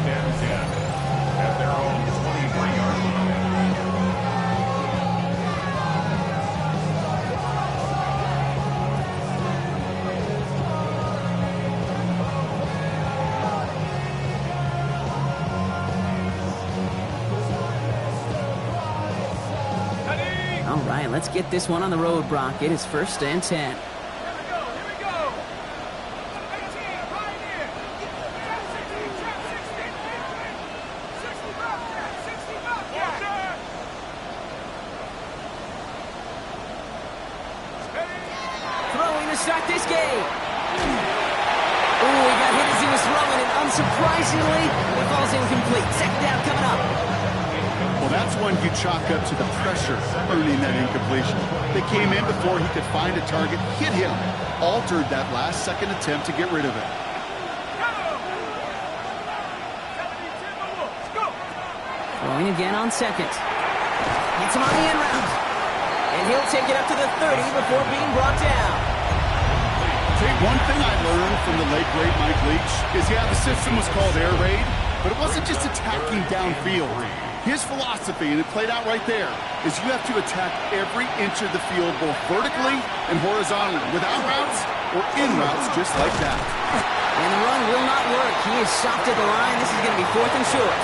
and 10 at their own 23-yard line. All right, let's get this one on the road, Brock. It is 1st and 10. Throwing to start this game. Oh, he got hit as he was throwing, and unsurprisingly, it falls incomplete. 2nd down coming up. Well, that's one you chalk up to the pressure earning that incompletion. They came in before he could find a target, hit him, altered that last-second attempt to get rid of it. Throwing again on 2nd. Hits him on the end round. And he'll take it up to the 30 before being brought down. One thing I learned from the late, great Mike Leach is, yeah, the system was called air raid, but it wasn't just attacking downfield. His philosophy, and it played out right there, is you have to attack every inch of the field, both vertically and horizontally, without routes or in routes, just like that. And the run will not work. He is stopped at the line. This is going to be 4th and short.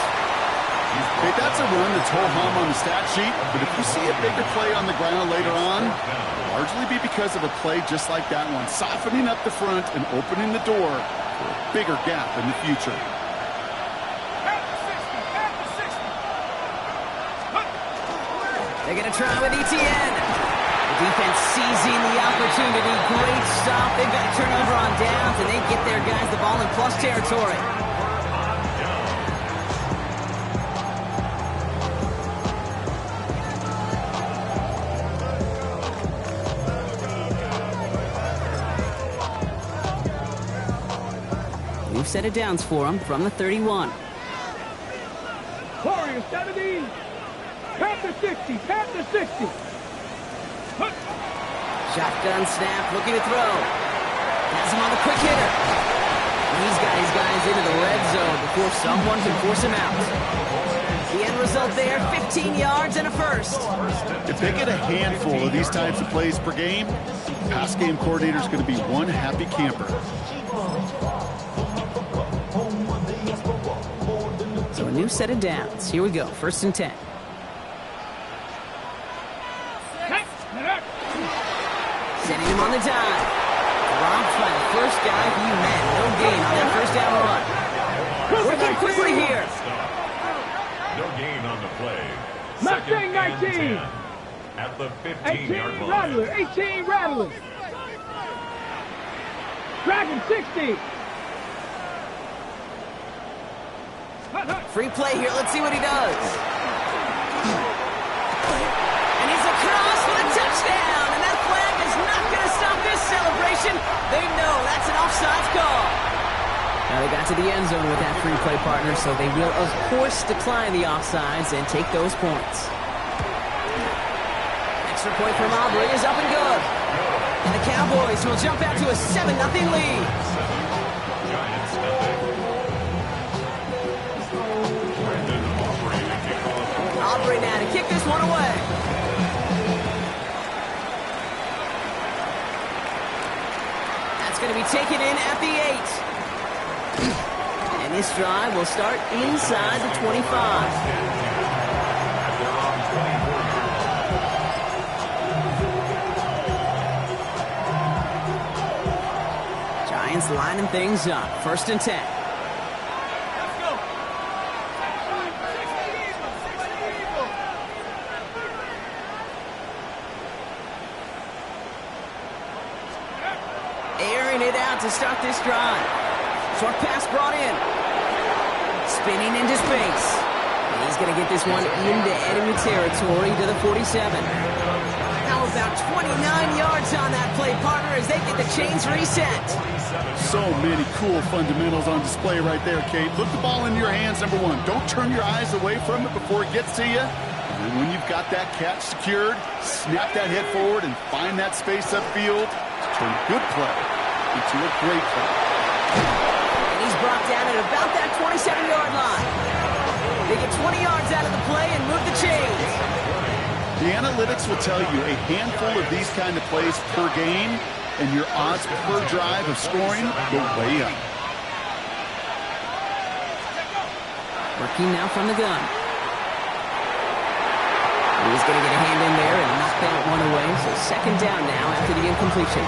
Hey, that's a run that's ho-hum on the stat sheet, but if you see a bigger play on the ground later on, it'll largely be because of a play just like that one, softening up the front and opening the door for a bigger gap in the future. They're going to try with ETN. The defense seizing the opportunity. Great stop. They've got a turnover on downs, and they get their guys the ball in plus territory. New set of downs for them from the 31. Warriors 70. Panther 60, Panther 60. Shotgun snap, looking to throw. Has him on the quick hitter. He's got his guys into the red zone before someone can force him out. The end result there, 15 yards and a first. If they get a handful of these types of plays per game, pass game coordinator's going to be one happy camper. So a new set of downs. Here we go, 1st and 10. Setting him on the dime. Dropped by the first guy he met. No gain on that 1st down run. Working quickly here. No gain on the play. Mustang 19. At the 18 15-yard line. Rattler, 18 Rattler. Dragon 60. Free play here. Let's see what he does. And he's across for the touchdown. And that flag is not going to stop this celebration. They know that's an offsides call. Now they got to the end zone with that free play, partner, so they will, of course, decline the offsides and take those points. Extra point from Aubrey is up and good. And the Cowboys will jump out to a 7-0 lead. Giants nothing. Aubrey now to kick this one away. That's going to be taken in at the 8. And this drive will start inside the 25. Giants lining things up. 1st and 10. Airing it out to start this drive. Short pass brought in. Spinning into space. And he's going to get this one into enemy territory to the 47. Now about 29 yards on that play, partner, as they get the chains reset. So many cool fundamentals on display right there, Kate. Put the ball in your hands, number one. Don't turn your eyes away from it before it gets to you. And when you've got that catch secured, snap that head forward and find that space upfield to turn a good play into a great play. And he's brought down at about that 27-yard line. They get 20 yards out of the play and move the chains. The analytics will tell you a handful of these kind of plays per game, and your odds per drive of scoring go way up. Working now from the gun. He's going to get a hand in there and knock that one away. So second down now after the incompletion.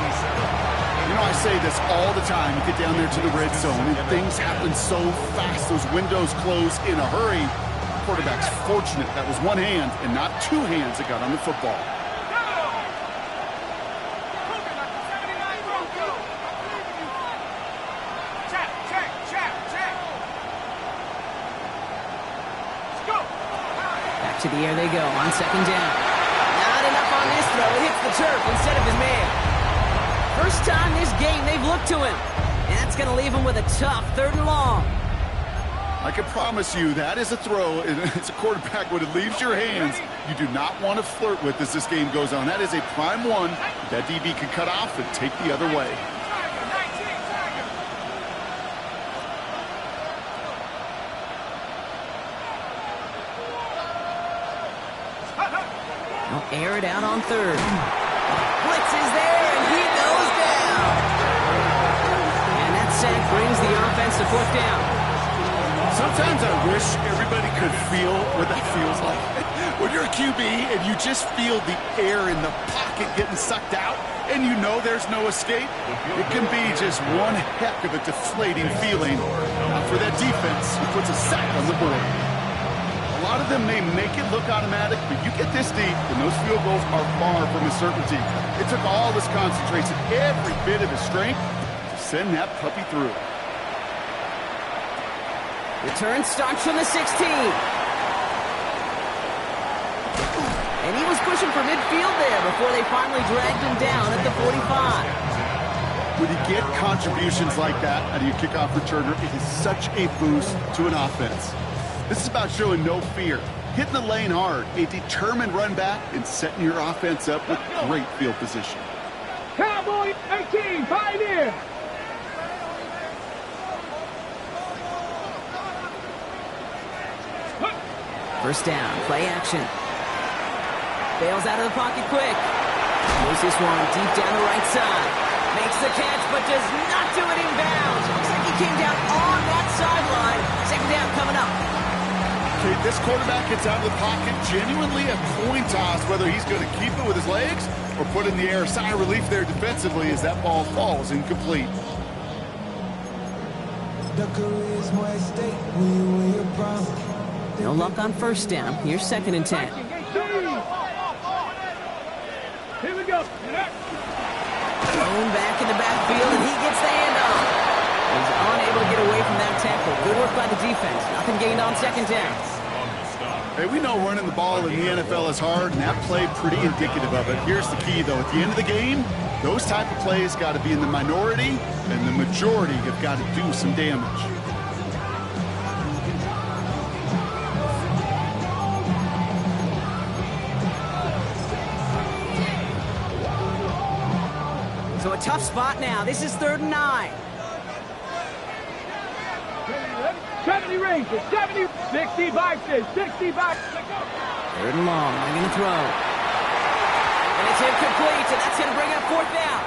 You know, I say this all the time. You get down there to the red zone, and things happen so fast. Those windows close in a hurry. The quarterback's fortunate that was one hand and not two hands that got on the football. To the air they go on second down. Not enough on this throw. It hits the turf instead of his man. First time this game they've looked to him. And that's going to leave him with a tough 3rd and long. I can promise you that is a throw. It's a quarterback when it leaves your hands. You do not want to flirt with as this game goes on. That is a prime one that DB can cut off and take the other way. They'll air it out on 3rd. Blitz is there, and he goes down. And that sack brings the offense to 4th down. Sometimes I wish everybody could feel what that feels like. When you're a QB and you just feel the air in the pocket getting sucked out, and you know there's no escape, it can be just one heck of a deflating feeling. For that defense, who puts a sack on the board. A lot of them may make it look automatic, but you get this deep, and those field goals are far from a certainty. It took all this concentration, every bit of his strength, to send that puppy through. Return starts from the 16. And he was pushing for midfield there before they finally dragged him down at the 45. When you get contributions like that out of your kickoff returner, it is such a boost to an offense. This is about showing no fear, hitting the lane hard, a determined run back, and setting your offense up with great field position. Cowboys 18, Pioneer. First down, play action. Bails out of the pocket quick. Moves this one deep down the right side. Makes the catch, but does not do it in bounds. Looks like he came down on that sideline. Second down coming up. Okay, this quarterback gets out of the pocket, genuinely a coin toss whether he's going to keep it with his legs or put in the air. Sigh of relief there defensively as that ball falls incomplete. No luck on first down. Here's 2nd and 10. Here we go. Thrown back in the backfield, and he gets the handoff. He's unable to get away from that tackle. Good work by the defense. Nothing gained on 2nd down. Hey, we know running the ball in the NFL is hard, and that play pretty indicative of it. Here's the key, though. At the end of the game, those type of plays got to be in the minority, and the majority have got to do some damage. So a tough spot now. This is 3rd and 9. 70 ranges, 70, 65, 65. 3rd and long. They're going to throw. And it's incomplete, and that's going to bring up 4th down.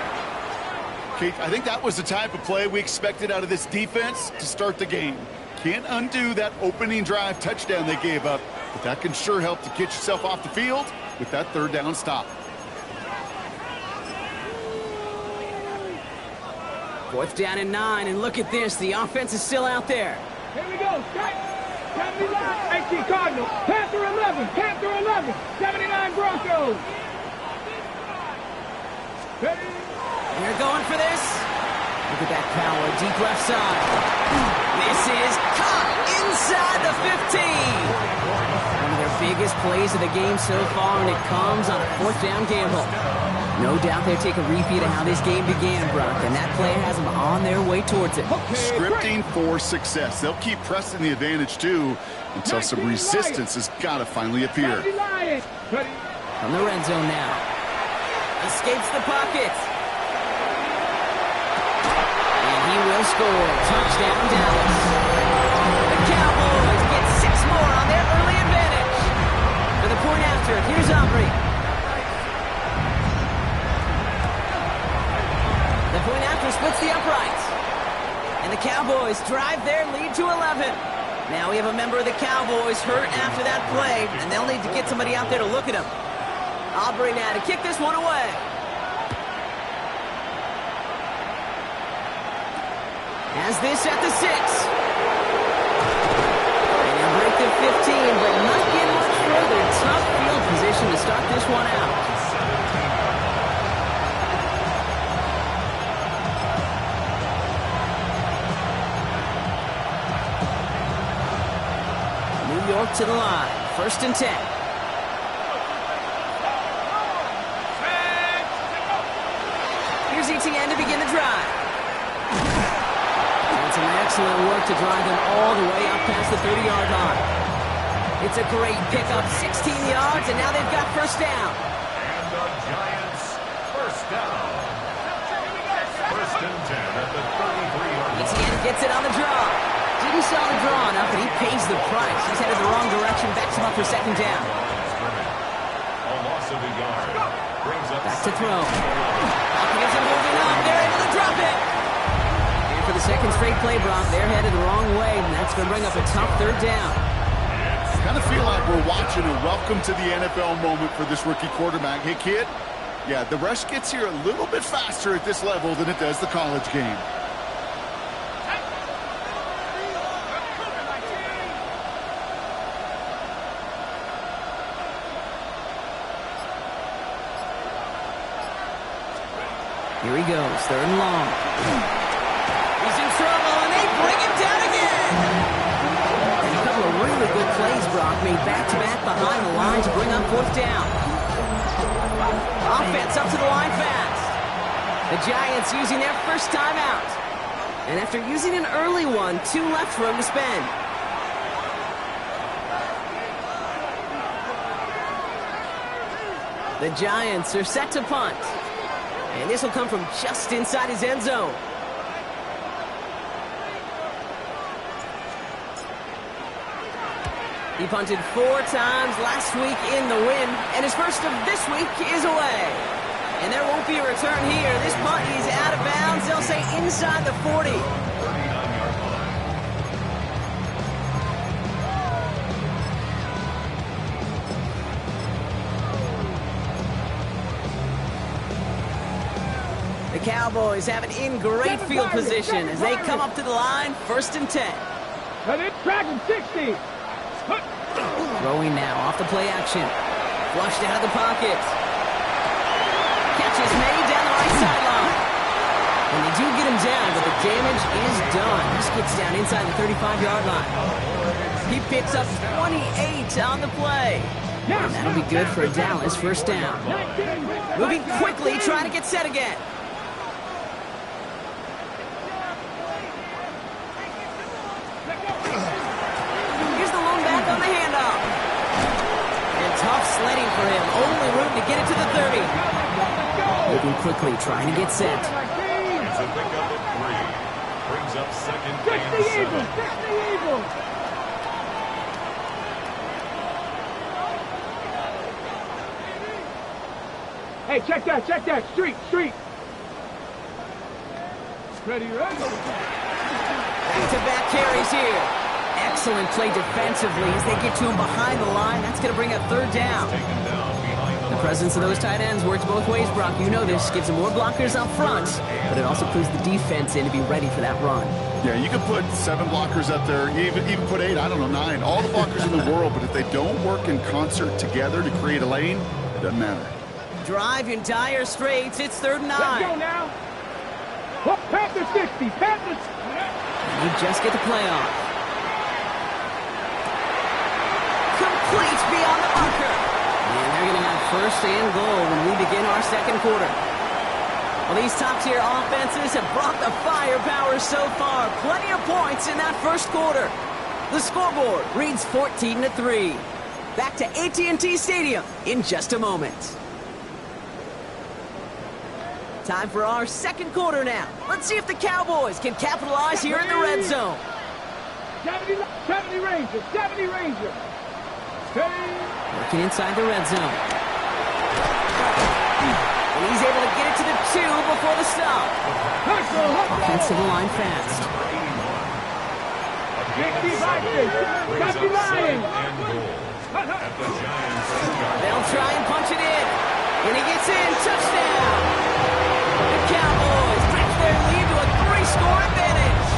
Kate, I think that was the type of play we expected out of this defense to start the game. Can't undo that opening drive touchdown they gave up, but that can sure help to get yourself off the field with that 3rd down stop. 4th down and 9, and look at this. The offense is still out there. Here we go. 79, 18 Cardinals. Panther 11, Panther 11. 79 Broncos. Ready? And they're going for this. Look at that power, deep left side. This is caught inside the 15. One of their biggest plays of the game so far, and it comes on a 4th down gamble. No doubt they take a repeat of how this game began, Brock, and that play has them on their way towards it. Scripting for success. They'll keep pressing the advantage, too, until some resistance has got to finally appear. From the red zone now. Escapes the pocket. And he will score. Touchdown, Dallas. The Cowboys get 6 more on their early advantage. For the point after, here's Aubrey. The point after splits the uprights. And the Cowboys drive their lead to 11. Now we have a member of the Cowboys hurt after that play, and they'll need to get somebody out there to look at him. Aubrey now to kick this one away. Has this at the 6. And he'll break the 15, but not get much further. Tough field position to start this one out. New York to the line. 1st and 10. Here's ETN to begin the drive. Some excellent work to drive them all the way up past the 30-yard line. It's a great pickup, 16 yards, and now they've got 1st down. And the Giants, 1st down. 1st and 10 at the 33-yard line. ETN gets it on the draw. Didn't sell the draw enough, but he pays the price. He's headed the wrong direction, backs him up for 2nd down. A loss of a yard. Brings up back to throw. Falcons are moving up. They're able to drop it. For the 2nd straight play, Brock, they're headed the wrong way, and that's going to bring up a tough 3rd down. Kind of feel like we're watching a welcome to the NFL moment for this rookie quarterback. Hey, kid, yeah, the rush gets here a little bit faster at this level than it does the college game. Here he goes, 3rd and long. He's in trouble, and they bring him down again. And a couple of really good plays, Brock, made back-to-back behind the line to bring up 4th down. Offense up to the line fast. The Giants using their 1st timeout. And after using an early one, 2 left for him to spend. The Giants are set to punt. And this will come from just inside his end zone. He punted 4 times last week in the win, and his first of this week is away. And there won't be a return here. This punt is out of bounds. They'll say inside the 40. The Cowboys have it in great field position as they come up to the line, 1st and 10. Now they're tracking 60. Throwing now off the play action. Flushed out of the pocket. Catch is made down the right sideline. And they do get him down, but the damage is done. This gets down inside the 35-yard line. He picks up 28 on the play. And that'll be good for Dallas, 1st down. Moving quickly, trying to get set again. Sledding for him. Only room to get it to the 30. Moving quickly, trying to get set. It's a pickup of 3. Brings up 2nd and 7. Hey, check that. Street. Ready. Back-to-back carries here. Excellent play defensively as they get to him behind the line. That's going to bring up 3rd down. The presence of those tight ends works both ways, Brock. You know this. Gives them more blockers up front, but it also puts the defense in to be ready for that run. Yeah, you can put 7 blockers up there, even put 8, I don't know, 9. All the blockers in the world, but if they don't work in concert together to create a lane, it doesn't matter. Drive in dire straits. It's 3rd and 9. Let's go now. Panther 60. Panthers. You just get the play off. Complete beyond the bunker. And they're going to have 1st and goal when we begin our 2nd quarter. Well, these top-tier offenses have brought the firepower so far. Plenty of points in that 1st quarter. The scoreboard reads 14-3. Back to AT&T Stadium in just a moment. Time for our second quarter now. Let's see if the Cowboys can capitalize here in the red zone. 70 Rangers, 70 Rangers. Working inside the red zone. And he's able to get it to the 2 before the stop. Offensive line fast. 59. They'll try and punch it in. And he gets in. Touchdown. The Cowboys stretch their lead to a 3-score advantage.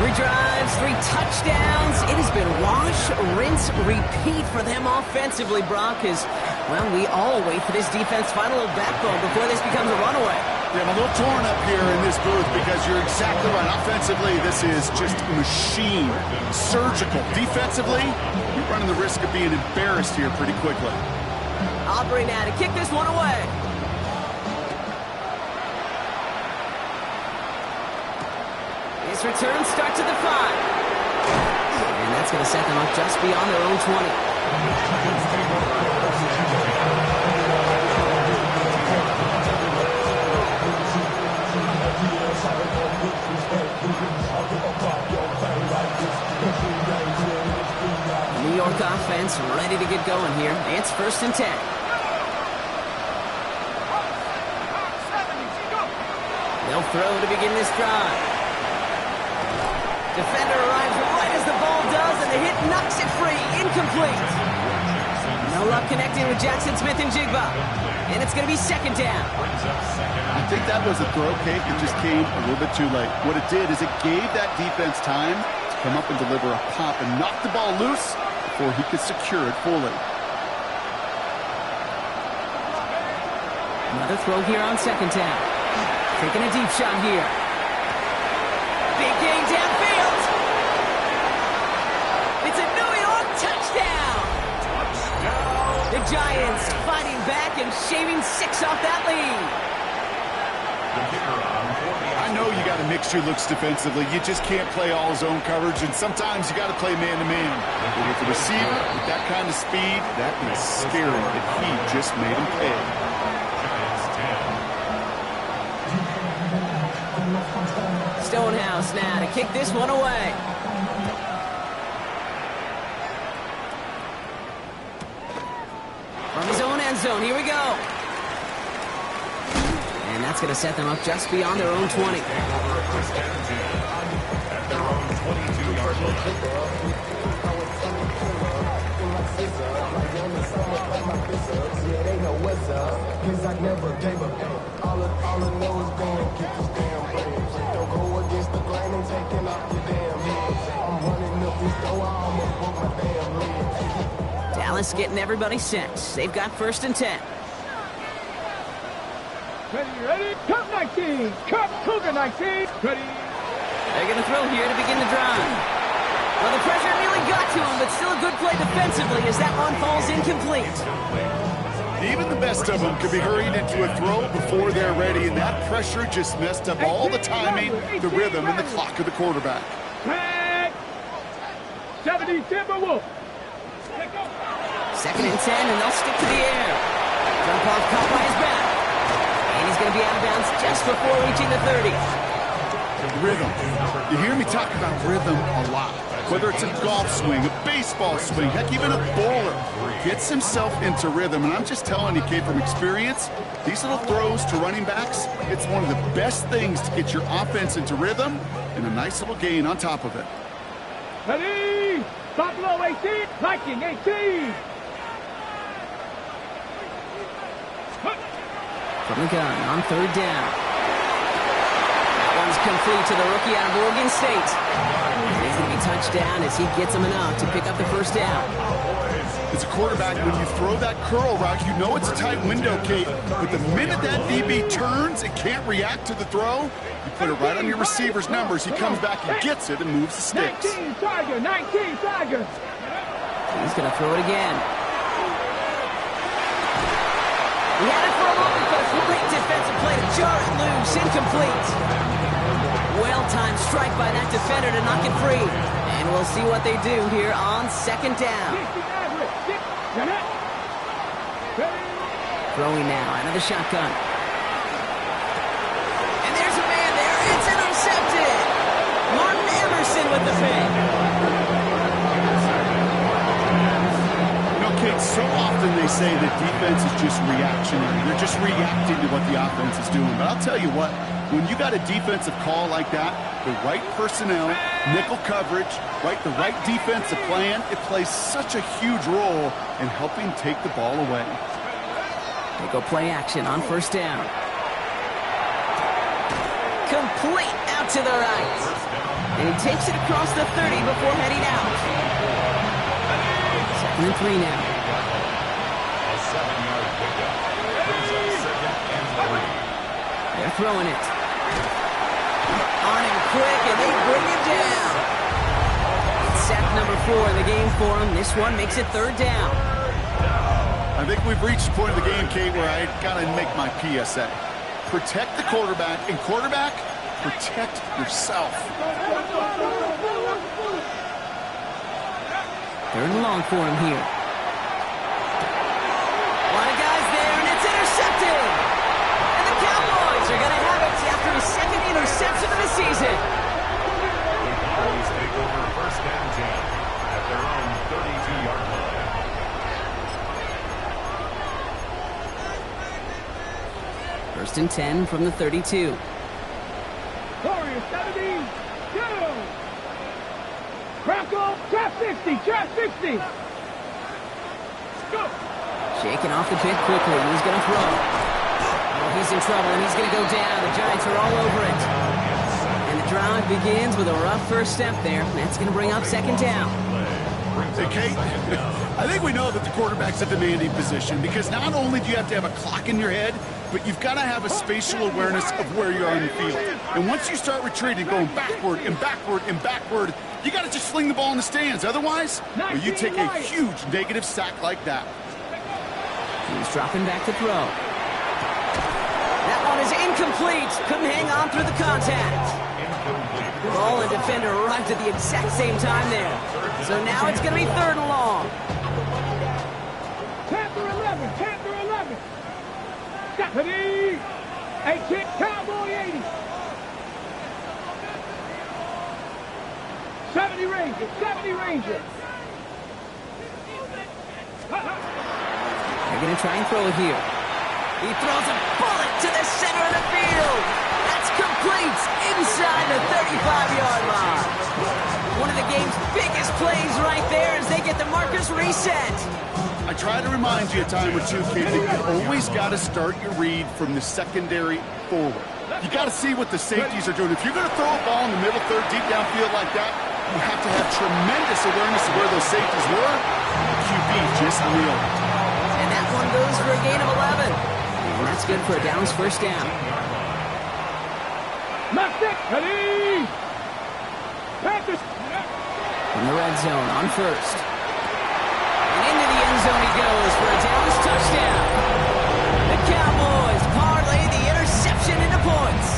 3 drives, 3 touchdowns. It has been wash, rinse, repeat for them offensively, Brock, as, well, we all wait for this defense final little backbone before this becomes a runaway. Yeah, I'm a little torn up here in this booth because you're exactly right. Offensively, this is just a machine. Surgical. Defensively, you're running the risk of being embarrassed here pretty quickly. Aubrey now to kick this one away. This return starts at the 5. And that's going to set them up just beyond their own 20. New York offense ready to get going here. It's 1st and 10. They'll throw to begin this drive. Defender arrives right as the ball does, and the hit knocks it free. Incomplete. No luck connecting with Jackson Smith and Jigba. And it's going to be 2nd down. I think that was a throw, Kate. It just came a little bit too late. What it did is it gave that defense time to come up and deliver a pop and knock the ball loose before he could secure it fully. Another throw here on 2nd down. Taking a deep shot here. Big gain downfield. It's a New York touchdown. The Giants fighting back and shaving 6 off that lead. I know you got to mix your looks defensively. You just can't play all zone coverage, and sometimes you got to play man-to-man. But with the receiver, with that kind of speed, that is scary, and he just made him pay. Stonehouse now to kick this one away. From his own end zone, here we go. And that's going to set them up just beyond their own 20. Dallas getting everybody set. They've got 1st and 10. Ready? Cup 19. Cup Cougar 19. Ready? They're going to throw here to begin the drive. Well, the pressure nearly got to him, but still a good play defensively as that one falls incomplete. Even the best of them could be hurried into a throw before they're ready, and that pressure just messed up all the timing, the rhythm, and the clock of the quarterback. 70 Timberwolves. 2nd and 10, and they'll stick to the air. Jump off caught by his back. And he's going to be out of bounds just before reaching the 30. Rhythm. You hear me talk about rhythm a lot. Whether it's a golf swing, a baseball swing, heck, even a bowler gets himself into rhythm. And I'm just telling you, Kate, from experience, these little throws to running backs, it's one of the best things to get your offense into rhythm and a nice little gain on top of it. Ready? Buffalo 18. Viking 18. From the gun on 3rd down. That one's complete to the rookie out of Oregon State. He's going to be touched down as he gets him enough to pick up the 1st down. As a quarterback, when you throw that curl route, you know it's a tight window, Kate. But the minute that DB turns and can't react to the throw, you put it right on your receiver's numbers. He comes back and gets it and moves the sticks. 19 Tiger. 19 Tiger. He's going to throw it again. He had it for a moment, but a great defensive play to jar it loose. Incomplete. Well-timed strike by that defender to knock it free. And we'll see what they do here on 2nd down. Throwing now out of the shotgun. And there's a man there. It's intercepted. Martin Emerson with the pick. You know, Kate, so often they say that defense is just reactionary. They're just reacting to what the offense is doing. But I'll tell you what, when you got a defensive call like that, the right personnel, nickel coverage, the right defensive plan, it plays such a huge role in helping take the ball away. They go play action on first down. Complete out to the right. And he takes it across the 30 before heading out. 2nd and 3 now. A 7-yard pickup. Brings up 2nd and 3. They're throwing it. On him quick, and they bring him down. It's sack number 4 in the game for him. This one makes it 3rd down. I think we've reached the point of the game, Kate, where I got to make my PSA. Protect the quarterback, and quarterback, protect yourself. 3rd and long for him here. A lot of guys there, and it's intercepted. And the Cowboys are going to have it after his 2nd interception of the season. The Cowboys take over 1st and 10 at their own 32-yard line. First and 10 from the 32. Warriors 70. Go. Crackle. Trap 60. Trap 60. Go. Shaking off the pit quickly. He's going to throw. Oh, he's in trouble, and he's going to go down. The Giants are all over it. And the drive begins with a rough first step there. That's going to bring up 2nd down. Hey, Kate, I think we know that the quarterback's a demanding position because not only do you have to have a clock in your head, but you've got to have a spatial awareness of where you are on the field. And once you start retreating, going backward and backward and backward, you got to just fling the ball in the stands. Otherwise, well, you take a huge negative sack like that. He's dropping back to throw. That one is incomplete. Couldn't hang on through the contact. Ball and defender arrived at the exact same time there. So now it's going to be 3rd and long. Panther 11. Panther 11. Stephanie. 18. Cowboy 80. 70 Ranger. 70 Ranger. They're going to try and throw it here. He throws a bullet to the center of the field. That's complete inside the 35-yard line. One of the game's biggest plays right there as they get the markers reset. I try to remind you a time or two, Kate, that you always got to start your read from the secondary forward. You got to see what the safeties are doing. If you're going to throw a ball in the middle third, deep downfield like that, you have to have tremendous awareness of where those safeties were. QB just nailed it. And that one goes for a gain of 11. And that's good for a Downs first down. Ready. Panthers. In the red zone on first. And into the end zone he goes for a Downs touchdown. The Cowboys parlay the interception into points.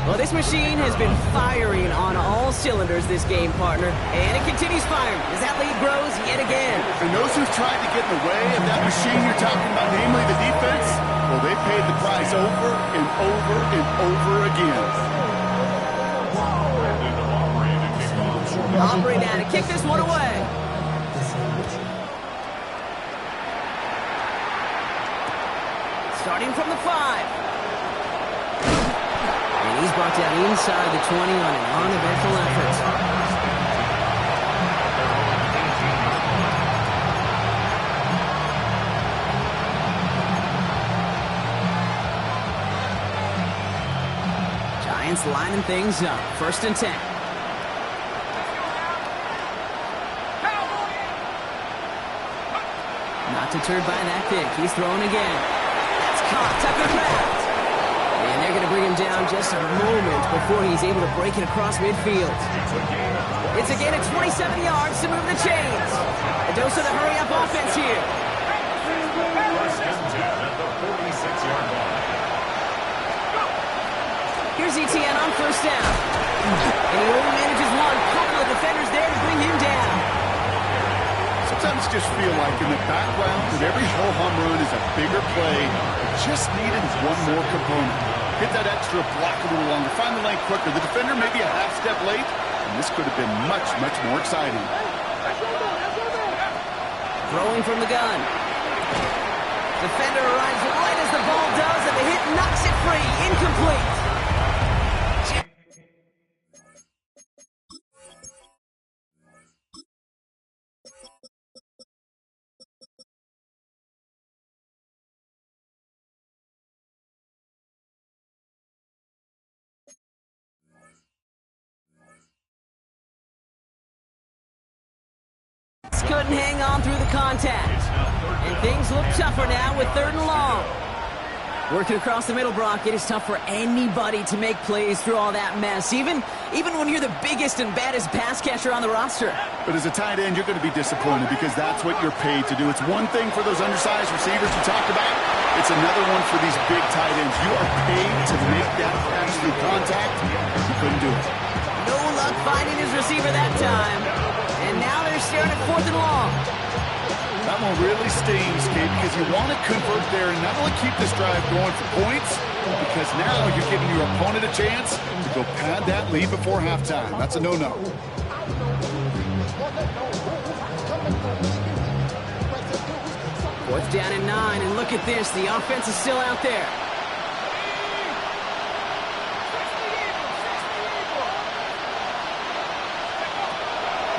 Well, this machine has been firing on all cylinders this game, partner. And it continues firing as that lead grows yet again. And those who've tried to get in the way of that machine you're talking about, namely the defense, well, they paid the price over and over and over again. Aubrey now to kick this one away. Starting from the 5. And he's brought down inside the 20 on an uneventful effort. Giants lining things up. 1st and 10. Not deterred by that pick. He's throwing again. That's caught. Tucker Craft. And they're going to bring him down just a moment before he's able to break it across midfield. It's a gain of 27 yards to move the chains. A dose of the hurry-up offense here. 1st and 10 at the 46-yard line. Here's ETN on first down. And he only manages one. Couple of defenders there to bring him down. So sometimes just feel like in the background that every ho-hum run is a bigger play. It just needed one more component. Hit that extra block a little longer. Find the lane quicker. The defender maybe a half step late, and this could have been much, much more exciting. Throwing from the gun. Defender arrives right as the ball does, and the hit knocks it free. Incomplete. Couldn't hang on through the contact. And things look tougher now with 3rd and long. Working across the middle, Brock, it is tough for anybody to make plays through all that mess, even when you're the biggest and baddest pass catcher on the roster. But as a tight end, you're going to be disappointed because that's what you're paid to do. It's one thing for those undersized receivers you talked about. It's another one for these big tight ends. You are paid to make that catch through contact. You couldn't do it. No luck finding his receiver that time. And now they're staring at 4th and long. That one really stings, Kate, because you want to convert there and not only keep this drive going for points, because now you're giving your opponent a chance to go pad that lead before halftime. That's a no-no. 4th down and 9, and look at this. The offense is still out there.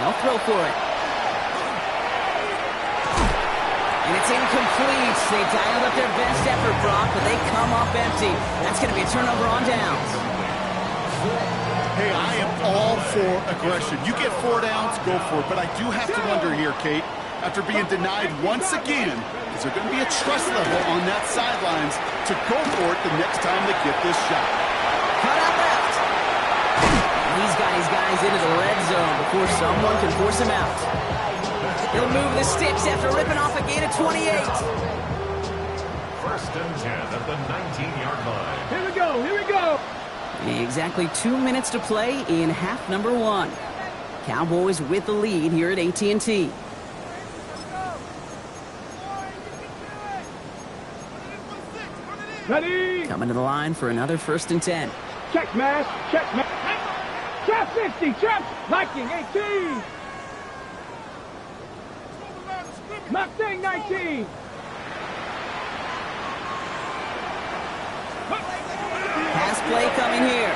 They'll throw for it. And it's incomplete. They dialed up their best effort, Brock, but they come up empty. That's going to be a turnover on downs. Hey, I am all for aggression. You get 4 downs, go for it. But I do have to wonder here, Kate, after being denied once again, is there going to be a trust level on that sidelines to go for it the next time they get this shot? Cut out left. He's got his guys into the red zone before someone can force him out. He'll move the sticks after ripping off a gain of 28. 1st and 10 at the 19-yard line. Here we go, here we go. Exactly 2 minutes to play in half number 1. Cowboys with the lead here at AT&T. Ready. Coming to the line for another 1st and 10. Check smash, check smash. Trap 50, trap. Viking 18. Mustang 19. Pass play coming here.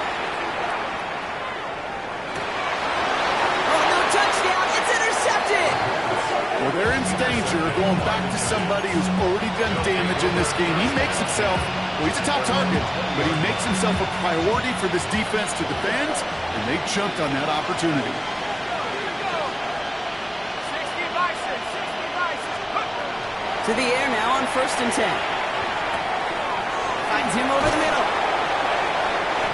Oh, no touchdown. It's intercepted. Well, they're in danger going back to somebody who's already done damage in this game. He makes himself, well, he's a top target, but he makes himself a priority for this defense to defend, and they jumped on that opportunity. To the air now on 1st and 10. Finds him over the middle.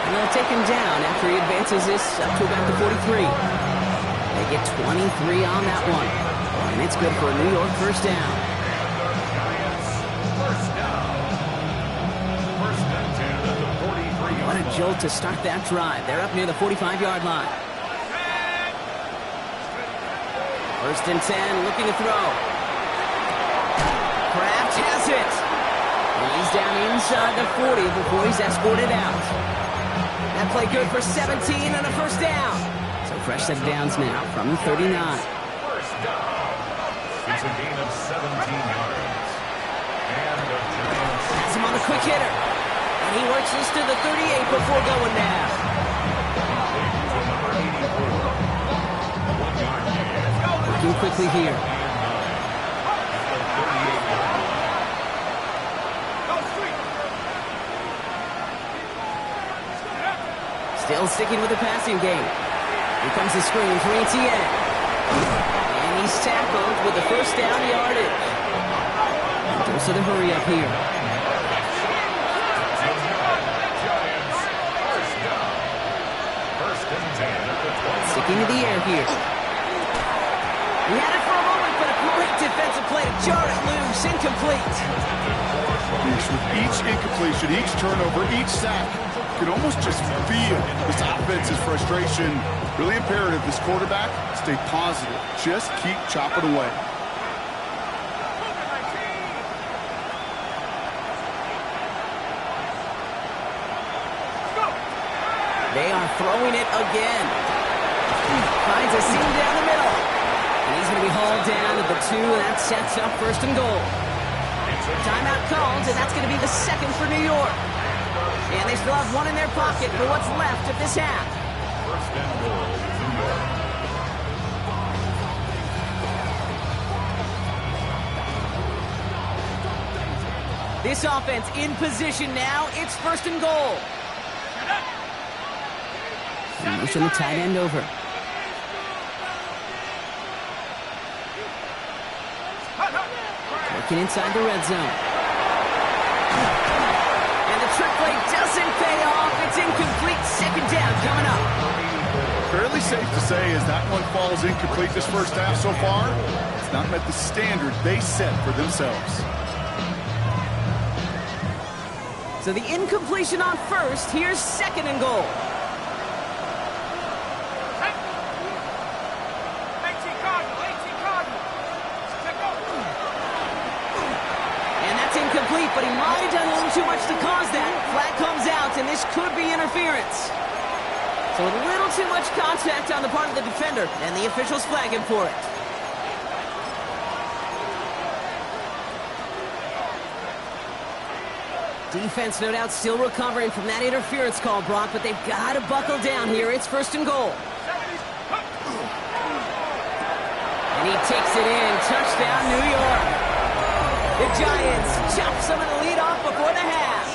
And they'll take him down after he advances this up to about the 43. They get 23 on that one. And it's good for a New York 1st down. First down. 1st and 10 at the 43. What a jolt to start that drive. They're up near the 45-yard line. 1st and 10, looking to throw. Kraft has it. He's down inside the 40 before he's escorted out. That play good for 17 and a 1st down. So fresh set of downs now from the 39. 1st down. It's a gain of 17 yards. And the Giants Has him on the quick hitter. And he works this to the 38 before going down. Working quickly here. Still sticking with the passing game. Here comes the screen for ETN. And he's tackled with the 1st down yardage. And goes to the hurry up here. Sticking to the air here. He had it for a moment, but a great defensive play to jar it loose. Incomplete. With each incompletion, each turnover, each sack, you can almost just feel this offense's frustration. Really imperative, this quarterback, stay positive. Just keep chopping away. They are throwing it again. Finds a seam down the middle. And he's going to be hauled down at the 2, and that sets up 1st and goal. Timeout called, and that's going to be the 2nd for New York. And they still have 1 in their pocket for what's left of this half. 1st and goal, New York. This offense in position now. It's 1st and goal. Motion the tight end over. Working inside the red zone. And the trick play doesn't pay off. It's incomplete. 2nd down coming up. Fairly safe to say as that one falls incomplete this first half so far, it's not met the standard they set for themselves. So the incompletion on 1st. Here's 2nd and goal. But he might have done a little too much to cause that. Flag comes out, and this could be interference. So a little too much contact on the part of the defender, and the officials flag him for it. Defense, no doubt, still recovering from that interference call, Brock, but they've got to buckle down here. It's 1st and goal. And he takes it in. Touchdown, New York. The Giants chop some of the lead off before the half.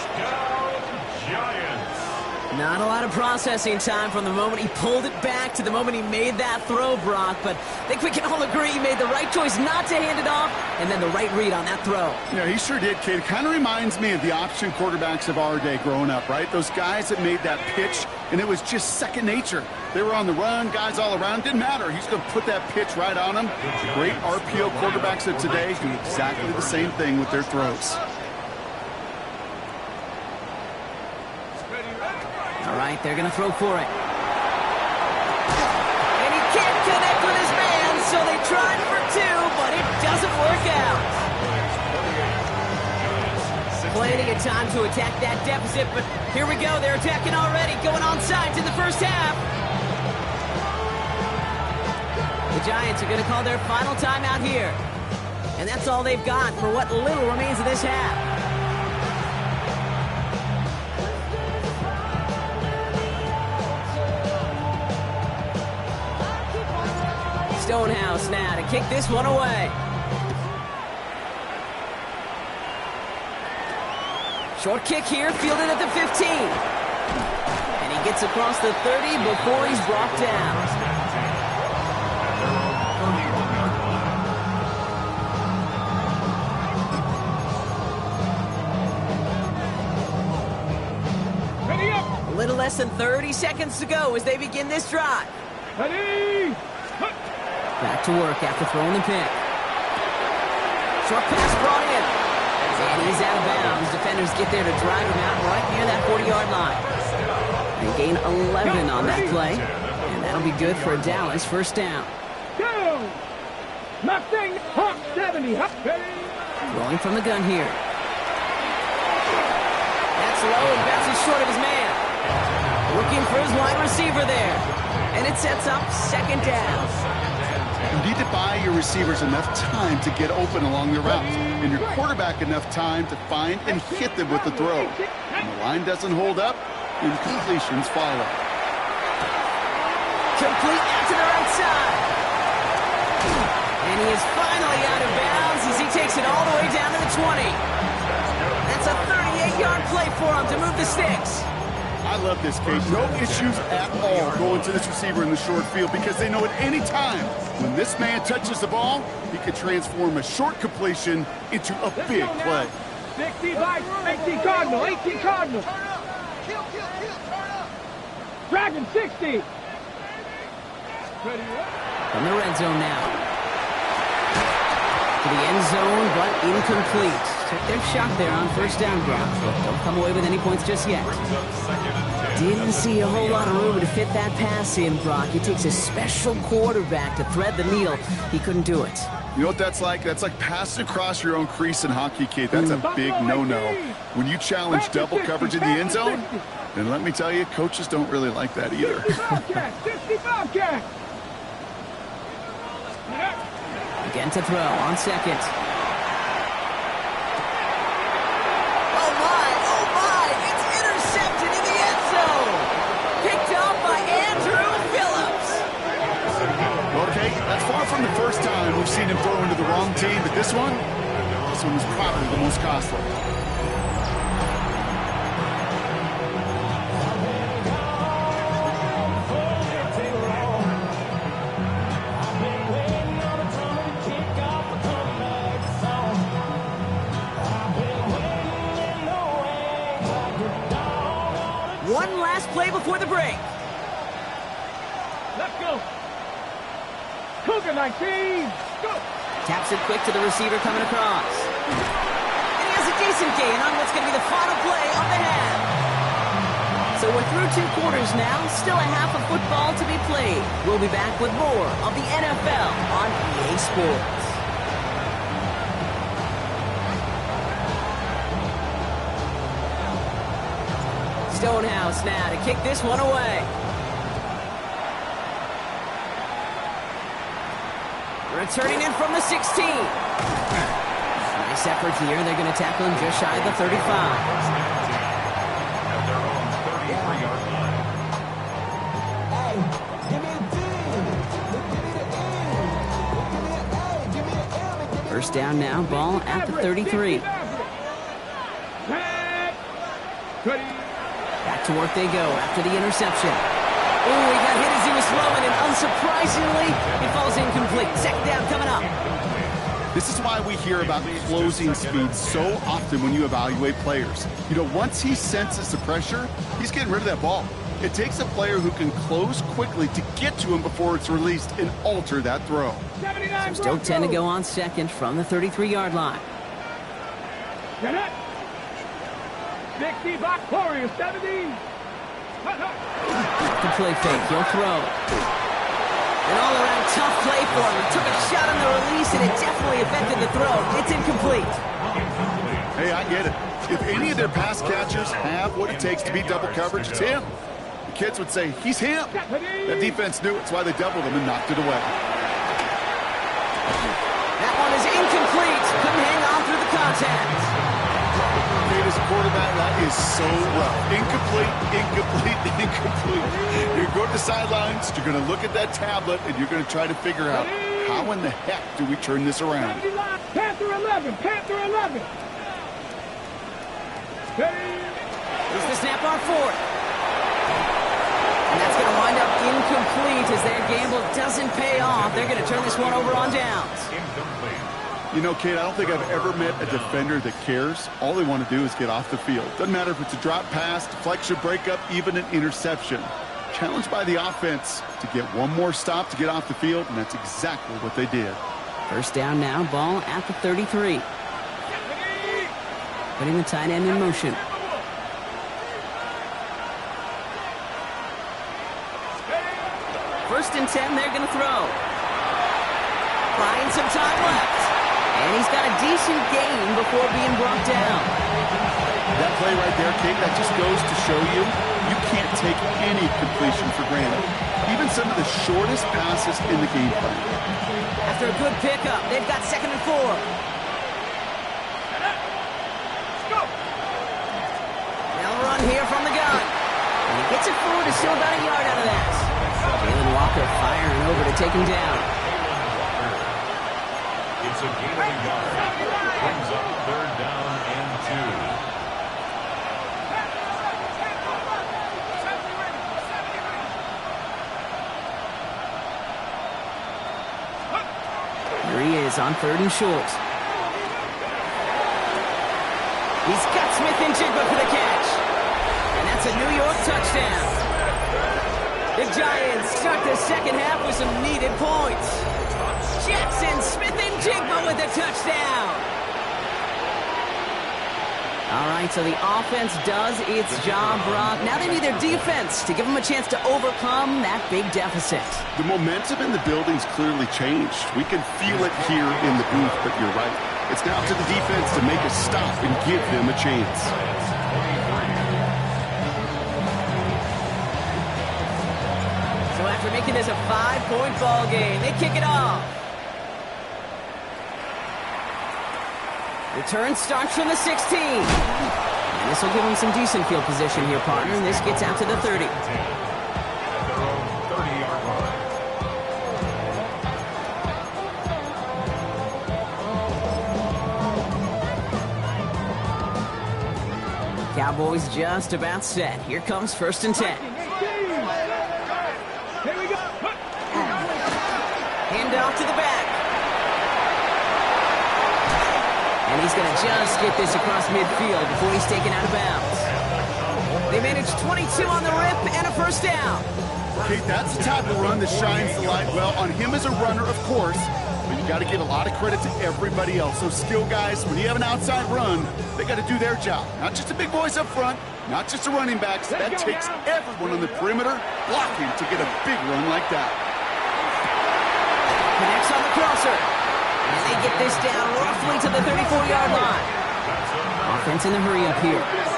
Giants. Not a lot of processing time from the moment he pulled it back to the moment he made that throw, Brock. But I think we can all agree he made the right choice not to hand it off, and then the right read on that throw. Yeah, he sure did, kid. Kind of reminds me of the option quarterbacks of our day growing up, right? Those guys that made that pitch, and it was just second nature. They were on the run, guys all around. Didn't matter. He's going to put that pitch right on them. Great RPO quarterbacks of today do exactly the same thing with their throws. All right, they're going to throw for it. And he can't connect with his man, so they tried for 2, but it doesn't work out. Plenty of time to attack that deficit, but here we go. They're attacking already, going on sides in the first half. The Giants are going to call their final timeout here. And that's all they've got for what little remains of this half. Stonehouse now to kick this one away. Short kick here, fielded at the 15. And he gets across the 30 before he's brought down. Ready up. A little less than 30 seconds to go as they begin this drive. Ready. Back to work after throwing the pick. Short pass brought in. And he's out of bounds. Defenders get there to drive him out right near that 40-yard line. They gain 11 on that play. And that'll be good for a Dallas 1st down. Go. Mustang Hawk 70. Throwing from the gun here. That's low and bounces short of his man. Looking for his wide receiver there. And it sets up 2nd down. You need to buy your receivers enough time to get open along their routes, and your quarterback enough time to find and hit them with the throw. When the line doesn't hold up, incompletions follow. Complete out to the right side. And he is finally out of bounds as he takes it all the way down to the 20. That's a 38-yard play for him to move the sticks. I love this, Kate. No issues at all going to this receiver in the short field because they know at any time when this man touches the ball, he can transform a short completion into a big play. 60 by 18 Cardinal, 18 Cardinal. Dragon 60. From the red zone now. To the end zone, but incomplete. Took their shot there on 1st down, Brock, but don't come away with any points just yet. Didn't see a whole lot of room to fit that pass in, Brock. It takes a special quarterback to thread the needle. He couldn't do it. You know what that's like? That's like passing across your own crease in hockey, Kate. That's a big no-no. When you challenge double coverage in the end zone, then let me tell you, coaches don't really like that either. 65 catch. Again to throw on second. Oh my, it's intercepted in the end zone. Picked up by Andrew Phillips. Okay, that's far from the first time we've seen him throw into the wrong team, but this one was probably the most costly. One last play before the break. Let's go. Cougar 19. Go. Taps it quick to the receiver coming across. And he has a decent gain on what's going to be the final play of the half. So we're through 2 quarters now. Still a half of football to be played. We'll be back with more of the NFL on EA Sports. Stonehouse now to kick this one away. Returning in from the 16. Nice effort here. They're going to tackle him just shy of the 35. At their own 33-yard line. First down now, ball at the 33. Back to work they go after the interception. Oh, he got hit as he was throwing, and unsurprisingly, it falls incomplete. Second down coming up. This is why we hear about closing speed so often when you evaluate players. You know, once he senses the pressure, he's getting rid of that ball. It takes a player who can close quickly to get to him before it's released and alter that throw. So still 10 to go on second from the 33-yard line. 60 box Warriors, 70. The play fake, he'll throw. An all-around tough play for him. He took a shot on the release, and it definitely affected the throw. It's incomplete. Hey, I get it. If any of their pass catchers have what it takes to beat double coverage, it's him. The kids would say, he's him. That defense knew it's why they doubled him and knocked it away. That one is incomplete. Couldn't hang on through the contact. As a quarterback, that is so rough. Incomplete, incomplete, incomplete. You're going to the sidelines, you're going to look at that tablet, and you're going to try to figure out how in the heck do we turn this around. Panther 11, Panther 11. Here's the snap on fourth. And that's going to wind up incomplete as their gamble doesn't pay off. They're going to turn this one over on downs. Incomplete. You know, Kate, I don't think I've ever met a defender that cares. All they want to do is get off the field. Doesn't matter if it's a drop pass, deflection, breakup, even an interception. Challenged by the offense to get one more stop to get off the field, and that's exactly what they did. First down now, ball at the 33. Putting the tight end in motion. First and 10, they're going to throw. Buying some time left. And he's got a decent gain before being brought down. That play right there, Kate, that just goes to show you, you can't take any completion for granted. Even some of the shortest passes in the game plan. After a good pickup, they've got 2nd and 4. They'll run here from the gun. And he gets it forward, is still about a yard out of that. Jalen Walker firing over to take him down. It's a gain of a yard. Brings up 3rd down and 2. Here he is on 3rd and short. He's got Smith and Jigba for the catch. And that's a New York touchdown. The Giants start the second half with some needed points. Jackson Smith and Jigba with a touchdown. All right, so the offense does its job, Brock. Now they need their defense to give them a chance to overcome that big deficit. The momentum in the building's clearly changed. We can feel it here in the booth, but you're right. It's now up to the defense to make a stop and give them a chance. So after making this a 5-point ball game, they kick it off. Return starts from the 16. And this will give them some decent field position here, partner. And this gets out to the 30. Cowboys just about set. Here comes 1st and 10. Here we go. Hand off to the back. And he's going to just get this across midfield before he's taken out of bounds. They managed 22 on the rip and a 1st down. Okay, that's the type of run that shines the light well on him as a runner, of course, but you got to give a lot of credit to everybody else. Those skill guys, when you have an outside run, they got to do their job. Not just the big boys up front, not just the running backs. That takes everyone on the perimeter blocking to get a big run like that. Connects on the crosser. And they get this down roughly to the 34-yard line. Offense in the hurry-up here. 1st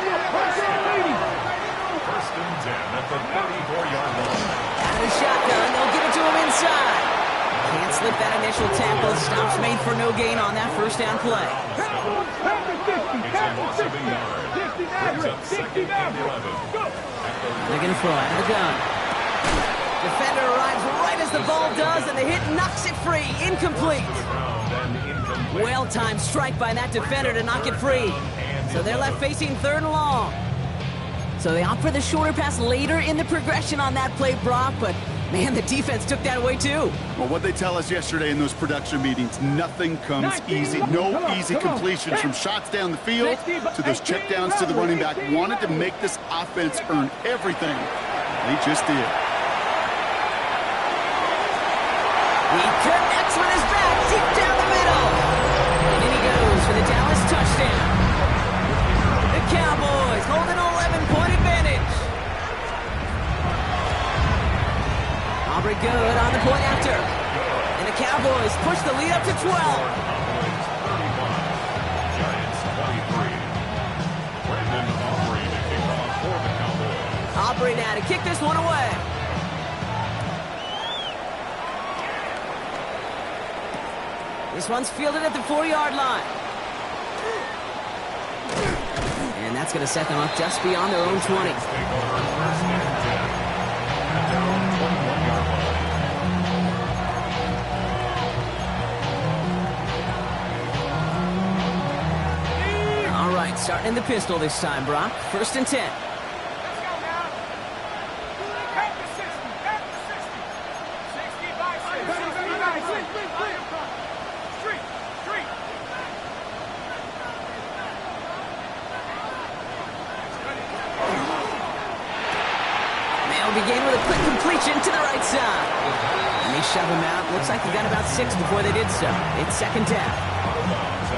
and 10 at the 34-yard line. Out of the shotgun, they'll give it to him inside. Can't slip that initial tackle. Stops made for no gain on that 1st down play. It's a loss of a yard. Brings up 2nd and 11. They're going to throw out of the gun. Defender arrives right as the ball does, and the hit knocks it free. Incomplete. Well-timed strike by that defender to knock it free. So they're left facing 3rd and long. So they opt for the shorter pass later in the progression on that play, Brock, but man, the defense took that away too. Well, what they tell us yesterday in those production meetings, nothing comes easy. No easy completions from shots down the field to those checkdowns to the running back. Wanted to make this offense earn everything. They just did. He connects with his back deep down the middle. And in he goes for the Dallas touchdown. The Cowboys hold an 11-point advantage. Aubrey good on the point after. And the Cowboys push the lead up to 12. Giants 23. Brandon Aubrey to kick off for the Cowboys. Aubrey now to kick this one away. This one's fielded at the 4-yard line. And that's going to set them up just beyond their own 20. Take over 1st and 10 at their own 21-yard line. All right, starting in the pistol this time, Brock. 1st and 10. Begin with a quick completion to the right side. And they shove him out. Looks like he got about 6 before they did so. It's 2nd down.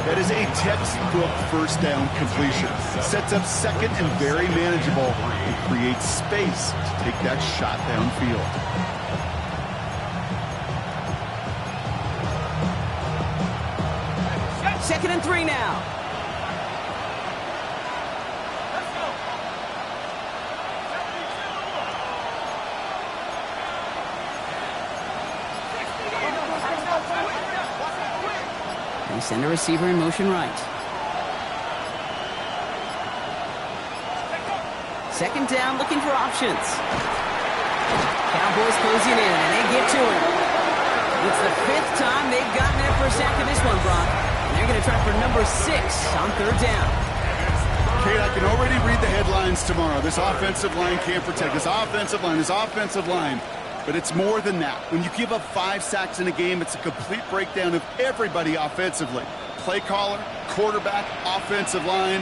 That is a textbook 1st down completion. Sets up 2nd and very manageable and creates space to take that shot downfield. Second and 3 now. They send a receiver in motion right. 2nd down, looking for options. Cowboys closing in, and they get to him. It's the 5th time they've gotten their first sack of this one, Brock. And they're going to try for number 6 on 3rd down. Kate, I can already read the headlines tomorrow. This offensive line can't protect. This offensive line. But it's more than that. When you give up 5 sacks in a game, it's a complete breakdown of everybody offensively. Play caller, quarterback, offensive line.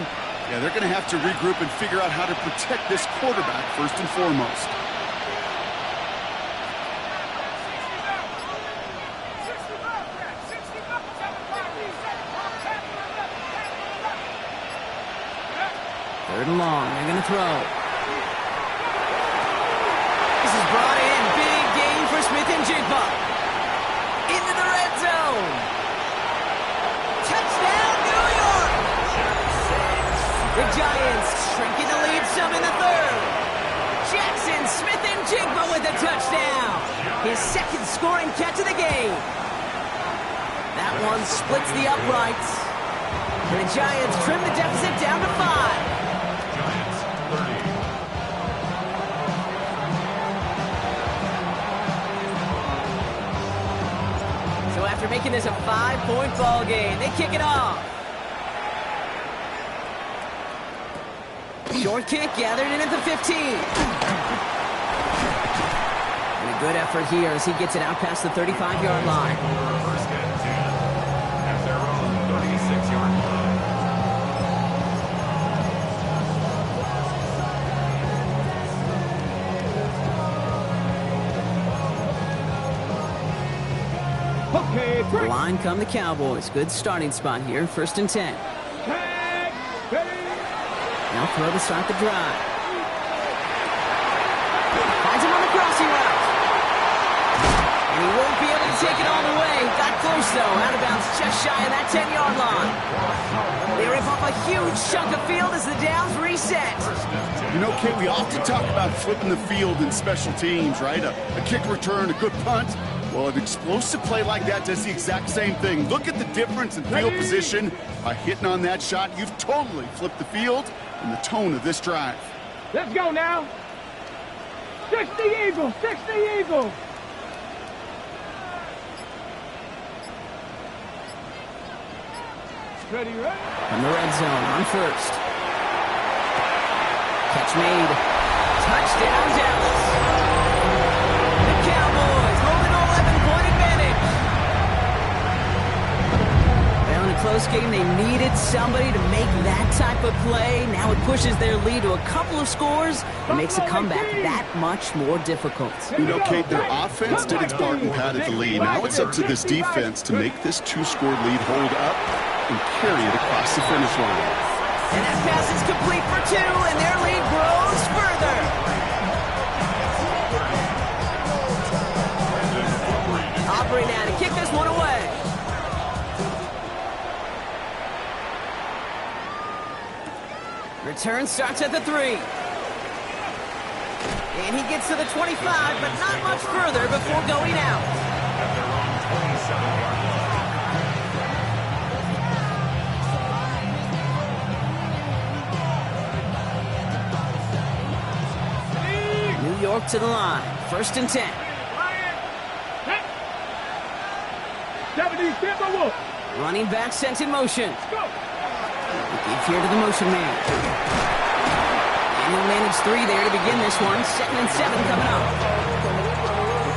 Yeah, they're going to have to regroup and figure out how to protect this quarterback first and foremost. Third and long. They're going to throw. This is brought in. Big gain for Smith and Jigba. Into the red zone. Touchdown, New York! The Giants shrinking the lead some in the third. Jackson, Smith, and Jigba with a touchdown. His second scoring catch of the game. That one splits the uprights. And the Giants trim the deficit down to 5. Giants 30. So after making this a 5-point ball game, they kick it off. Short kick gathered in at the 15. And a good effort here as he gets it out past the 35-yard line. First and 10 at their own 36-yard line. Okay, The break. line come the Cowboys. Good starting spot here. First and 10. Tag. Ready. Now throw to start the drive. Finds him on the crossing route. And he won't be able to take it all the way. Got close, though. Out of bounds just shy of that 10-yard line. They rip off a huge chunk of field as the downs reset. You know, Kate, we often talk about flipping the field in special teams, right? A kick return, a good punt. Well, an explosive play like that does the exact same thing. Look at the difference in field position. By hitting on that shot, you've totally flipped the field and the tone of this drive. Let's go now. 60 Eagles. 60 Eagles. Ready, ready. From the red zone on first. Catch made. Touchdown, Dallas. The Cowboys hold an 11-point advantage. Well, in a close game, they needed somebody to make that type of play. Now it pushes their lead to a couple of scores and makes a comeback that much more difficult. You know, Kate, their offense did its part and padded the lead. Now it's up to this defense to make this 2-score lead hold up and carry it across the finish line. And that pass is complete for 2, and their lead grows further. Aubrey now to kick this one away. Return starts at the 3. And he gets to the 25, but not much further before going out. At their own 27-yard line. New York to the line. First and 10. 70 Timberwolves. Running back sent in motion. Go. Gives here to the motion man. And he'll manage 3 there to begin this one. 2nd and 7 coming up.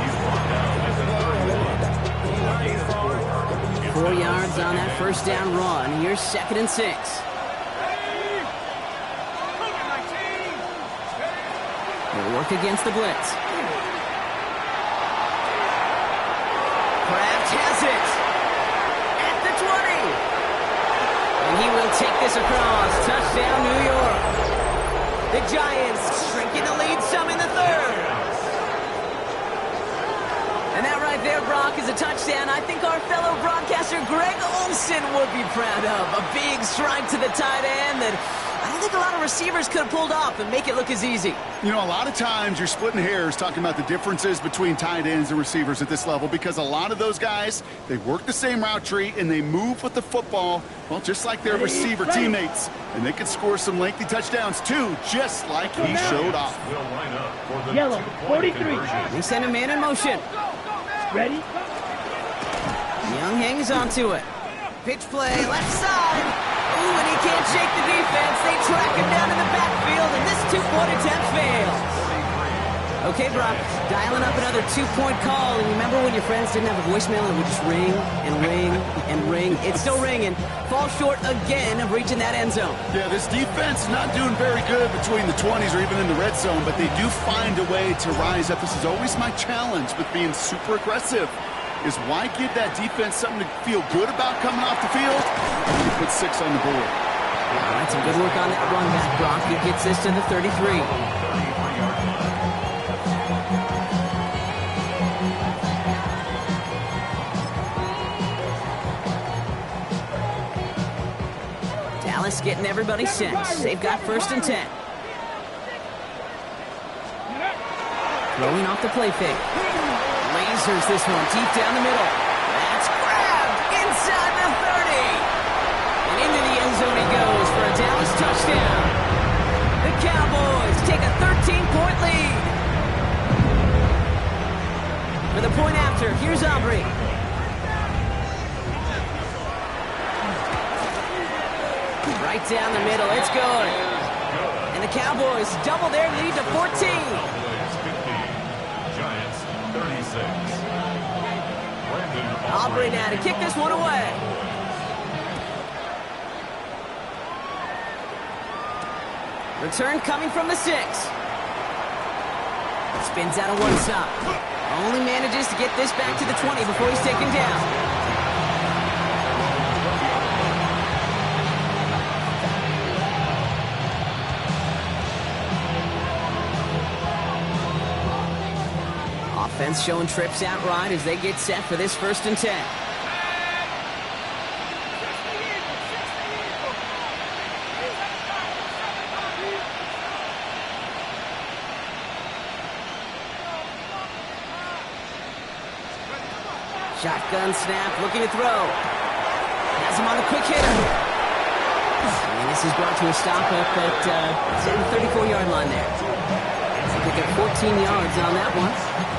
He's brought down at the 31. 4 yards on that first down run. Here's 2nd and 6. They'll work against the blitz. Kraft has it. At the 20. And he will take this across. Touchdown, New York. The Giants shrinking the lead some in the third. And that right there, Brock, is a touchdown I think our fellow broadcaster Greg Olson would be proud of. A big strike to the tight end that I don't think a lot of receivers could have pulled off and make it look as easy. You know, a lot of times you're splitting hairs talking about the differences between tight ends and receivers at this level because a lot of those guys, they work the same route tree and they move with the football, well, just like their receiver teammates. And they can score some lengthy touchdowns, too, just like he showed off. Will line up for the Yellow, 2-point 43. conversion. They send a man in motion. Ready. Young hangs onto it. Pitch play, left side. Ooh, and he can't shake the defense. They track him down in the backfield, and this 2-point attempt fails. Okay, Brock, dialing up another 2-point call. And remember when your friends didn't have a voicemail and it would just ring and ring and ring? It's still ringing. Fall short again of reaching that end zone. Yeah, this defense is not doing very good between the 20s or even in the red zone, but they do find a way to rise up. This is always my challenge with being super aggressive, is why give that defense something to feel good about coming off the field? And you put 6 on the board. All right, some good work on that run back, Brock. He gets this to the 33. Dallas getting everybody set. They've got 1st and 10. Throwing off the play fake. Lasers this one deep down the middle. That's grabbed inside the 30. And into the end zone he goes for a Dallas touchdown. The Cowboys take a 13-point lead. For the point after, here's Aubrey. Right down the middle, it's good. And the Cowboys double their lead to 14. Aubrey now to kick this one away. Return coming from the 6. Spins out of one stop. Only manages to get this back to the 20 before he's taken down. Offense showing trips out right as they get set for this 1st and 10. Shotgun snap, looking to throw. Has him on the quick hitter. And this is brought to a stop up at the 34-yard line there. They pick up 14 yards on that one.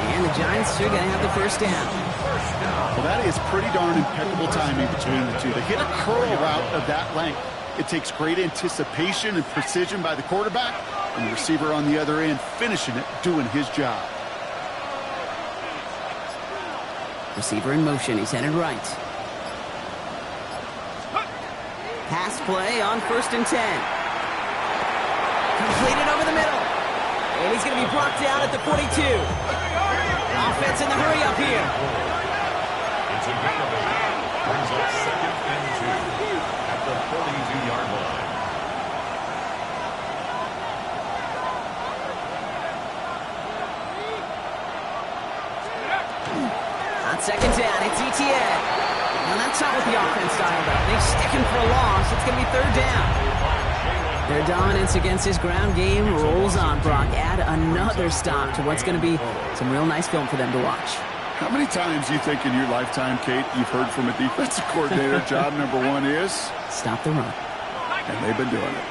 And the Giants are going to have the 1st down. Well, that is pretty darn impeccable timing between the two. They hit a curl route of that length. It takes great anticipation and precision by the quarterback, and the receiver on the other end finishing it, doing his job. Receiver in motion. He's headed right. Pass play on 1st and 10. Completed over the middle. And he's going to be brought down at the 42. Offense in the hurry up here. It's a gain of 8. Brings up 2nd and 2 at the 42-yard line. On 2nd down, it's ETN. Now that's not what the offense styled up. They're sticking for a loss. It's going to be 3rd down. Their dominance against this ground game rolls on, Brock. Add another stop to what's going to be some real nice film for them to watch. How many times do you think in your lifetime, Kate, you've heard from a defensive coordinator, job number 1 is? Stop the run. And they've been doing it.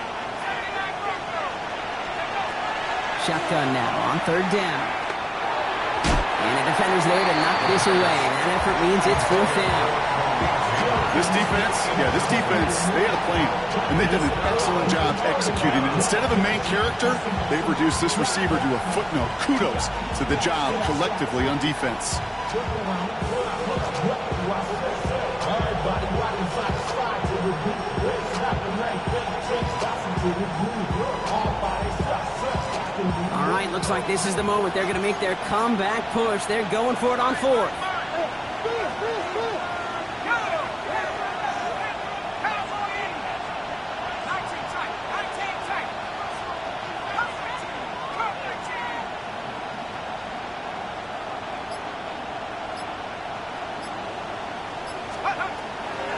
Shotgun now on 3rd down. And the defender's there to knock this away. That effort means it's 4th down. This defense, they had a plan, and they did an excellent job executing it. Instead of a main character, they've reduced this receiver to a footnote. Kudos to the job collectively on defense. All right, looks like this is the moment. They're going to make their comeback push. They're going for it on 4th.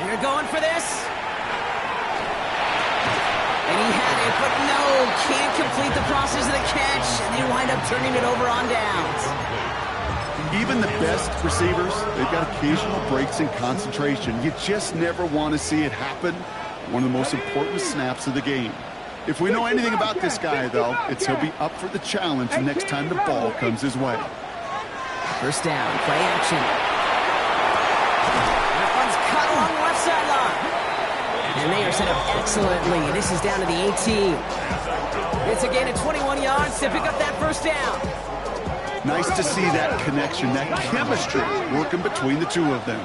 They're going for this. And he had it, but no, can't complete the process of the catch, and they wind up turning it over on downs. Even the best receivers, they've got occasional breaks in concentration. You just never want to see it happen. One of the most important snaps of the game. If we know anything about this guy, though, it's he'll be up for the challenge next time the ball comes his way. 1st down, play action. That one's cut along the left sideline. And they are set up excellently. This is down to the 18. It's a gain of 21 yards to pick up that 1st down. Nice to see that connection, that chemistry working between the two of them.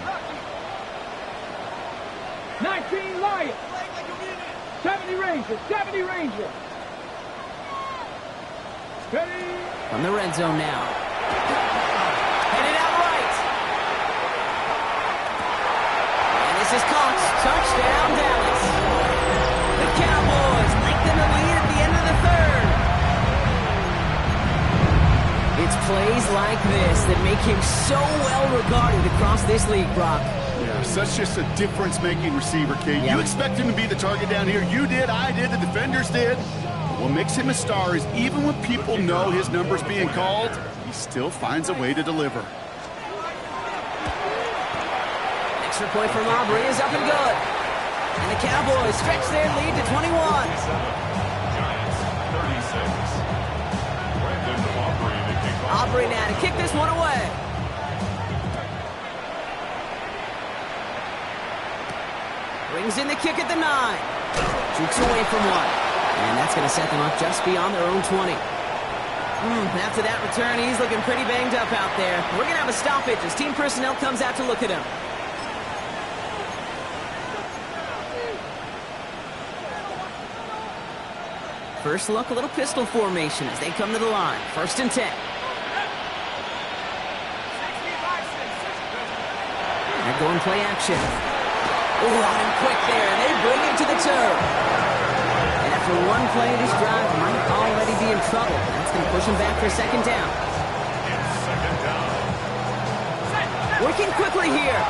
19 Lions. 70 Rangers. 70 Rangers. Ready? From the red zone now. Headed out right. And this is caught. Touchdown, Dallas. The Cowboys plays like this that make him so well regarded across this league, Brock. Yeah, such just a difference-making receiver, Kate. Yeah. You expect him to be the target down here. You did, I did, the defenders did. What makes him a star is even when people know his number's being called, he still finds a way to deliver. Extra point from Aubrey is up and good. And the Cowboys stretch their lead to 21. Giants 36. Brandon Aubrey to kick off. Aubrey now to kick this one away. Brings in the kick at the 9. Jukes away from one. And that's going to set them up just beyond their own 20. After that return, he's looking pretty banged up out there. We're going to have a stoppage as team personnel comes out to look at him. First look, a little pistol formation as they come to the line. 1st and 10. They're going play action. Oh, on him quick there, and they bring him to the turf. And after one play, this drive might already be in trouble. That's going to push him back for 2nd down. It's 2nd down. Working quickly here.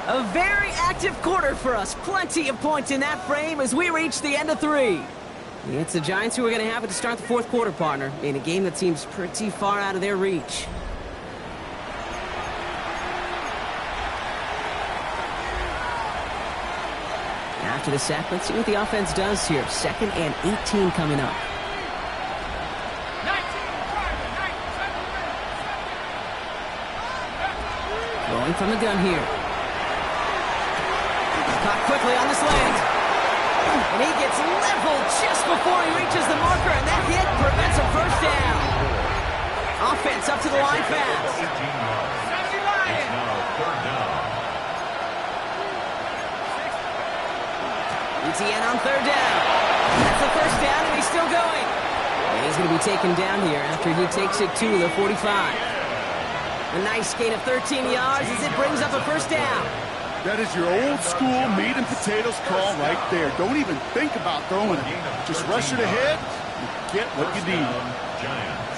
A very active quarter for us. Plenty of points in that frame as we reach the end of 3. It's the Giants who are going to have it to start the 4th quarter, partner, in a game that seems pretty far out of their reach. After the sack, let's see what the offense does here. 2nd and 18 coming up. Going from the gun here. Caught quickly on the slant. And he gets leveled just before he reaches the marker, and that hit prevents a 1st down. Offense up to the line fast. 18 yards. It's now 3rd down. ETN on 3rd down. That's the 1st down, and he's still going. And he's going to be taken down here after he takes it to the 45. A nice gain of 13 yards as it brings up a 1st down. That is your old school meat and potatoes call right there. Don't even think about throwing it. Just rush it ahead and get what you need. Giants.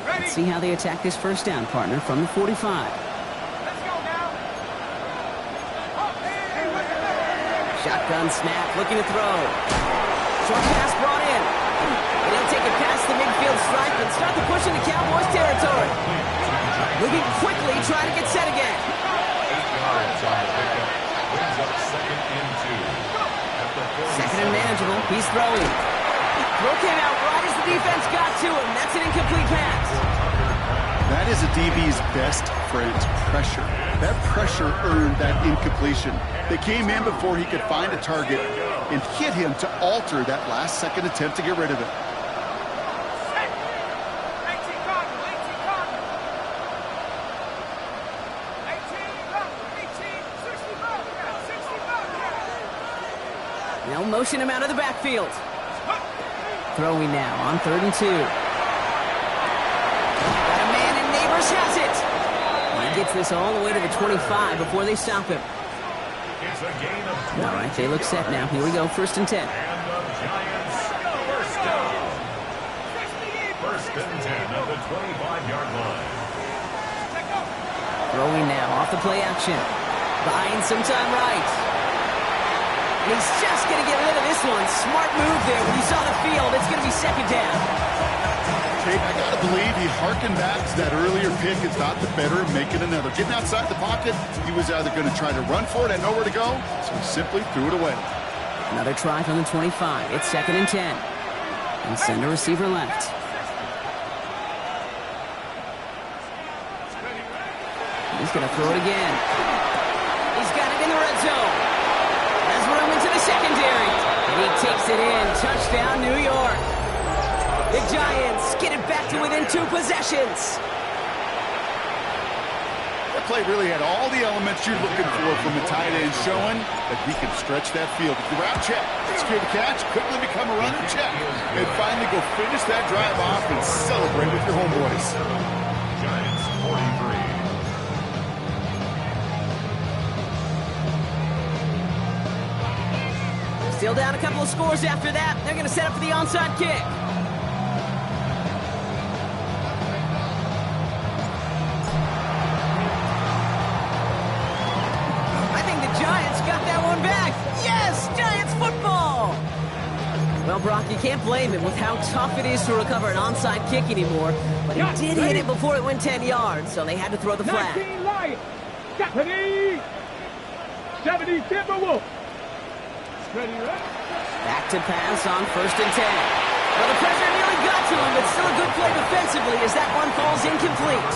Let's see how they attack this 1st down, partner, from the 45. Shotgun snap, looking to throw. Short pass brought in. And he'll take it past the midfield stripe and start to push into Cowboys territory. Moving quickly, trying to get set again. 8 yards on the pickup. Brings up 2nd and 2. At the 2nd and manageable. He's throwing. Throw came out right as the defense got to him. That's an incomplete pass. That is a DB's best friend, pressure. That pressure earned that incompletion. They came in before he could find a target and hit him to alter that last-second attempt to get rid of it. They'll motion him out of the backfield. Throwing now on 3rd and 2. Got a man, and Neighbors has it. He gets this all the way to the 25 before they stop him. It's a gain of 20. All right, they look set now. Here we go, 1st and 10. And the Giants 1st down. 1st and 10 at the 25-yard line. Throwing now off the play action. Buying some time right. And he's just going to get rid of this one. Smart move there when he saw the field. It's going to be 2nd down. Jake, I got to believe he harkened back to that earlier pick and thought the better of making another. Getting outside the pocket, he was either going to try to run for it and nowhere to go, so he simply threw it away. Another try from the 25. It's 2nd and 10. And send a receiver left. He's going to throw it again. He's got it in the red zone. Has room into the secondary. And he takes it in. Touchdown, New York. The Giants get it back to within 2 possessions. That play really had all the elements you're looking for from a tight end, showing that he can stretch that field. If the route check, secure the catch, quickly become a runner check, and finally go finish that drive off and celebrate with your homeboys. Giants 43. Still down a couple of scores after that. They're going to set up for the onside kick. I think the Giants got that one back. Yes, Giants football. Well, Brock, you can't blame him with how tough it is to recover an onside kick anymore. But he did hit it before it went 10 yards, so they had to throw the flag. 19 Lions. 70 Timberwolves. Ready, right? Back to pass on 1st and 10. Well, the pressure nearly got to him, but still a good play defensively as that one falls incomplete.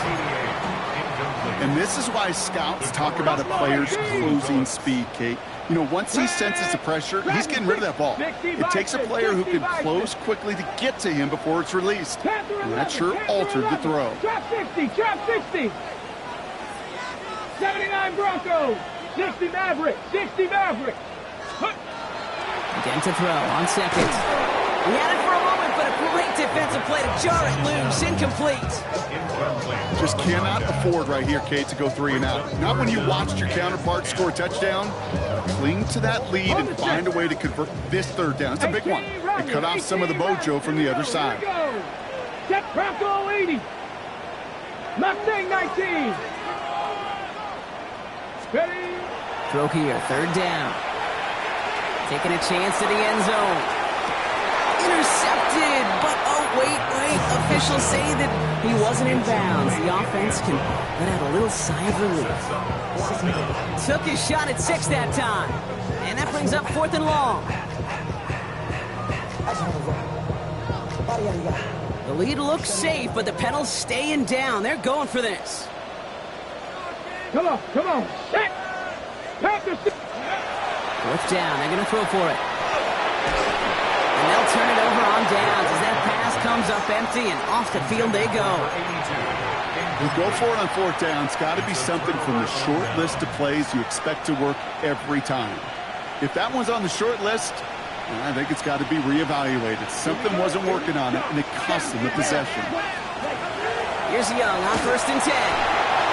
And this is why scouts talk about a player's closing speed, Kate. You know, once he senses the pressure, he's getting rid of that ball. It takes a player who can close quickly to get to him before it's released. And that sure altered the throw. Trap 60, trap 60. 79 Broncos. 60 Mavericks, 60 Mavericks. Again to throw on 2nd. He had it for a moment, but a great defensive play to jar it loose. Incomplete. Just cannot afford right here, Kate, to go 3 and out. Not when you watched your counterpart score a touchdown. Cling to that lead and find a way to convert this 3rd down. It's a big one. And cut off some of the mojo from the other side. Set Bronco 80. Mustang 19. Ready. Throw here, 3rd down. Taking a chance to the end zone. Intercepted, but oh, wait. Officials say that he wasn't in bounds. The offense can let out a little sigh of relief. Took his shot at 6 that time. And that brings up 4th and long. The lead looks safe, but the Penals staying down. They're going for this. Come on. Set. Panthers. 4th down. They're going to throw for it. And they'll turn it over on downs as that pass comes up empty, and off the field they go. You go for it on 4th down. It's got to be something from the short list of plays you expect to work every time. If that one's on the short list, I think it's got to be reevaluated. Something wasn't working on it, and it cost them the possession. Here's Young on 1st and 10.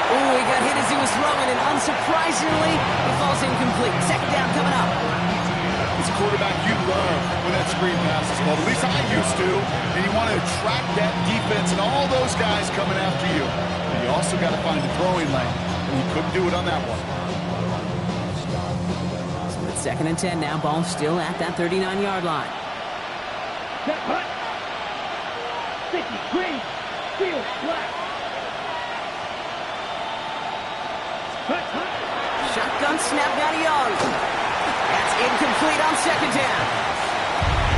Ooh, he got hit as he was throwing, and unsurprisingly, he falls incomplete. 2nd down coming up. It's a quarterback you love when that screen pass is called. At least I used to. And you want to attract that defense and all those guys coming after you. But you also got to find a throwing lane, and you couldn't do it on that one. So it's 2nd and 10 now. Ball still at that 39-yard line. Set hut. 50 green. Field black. Shotgun snap down to Young. That's incomplete on 2nd down.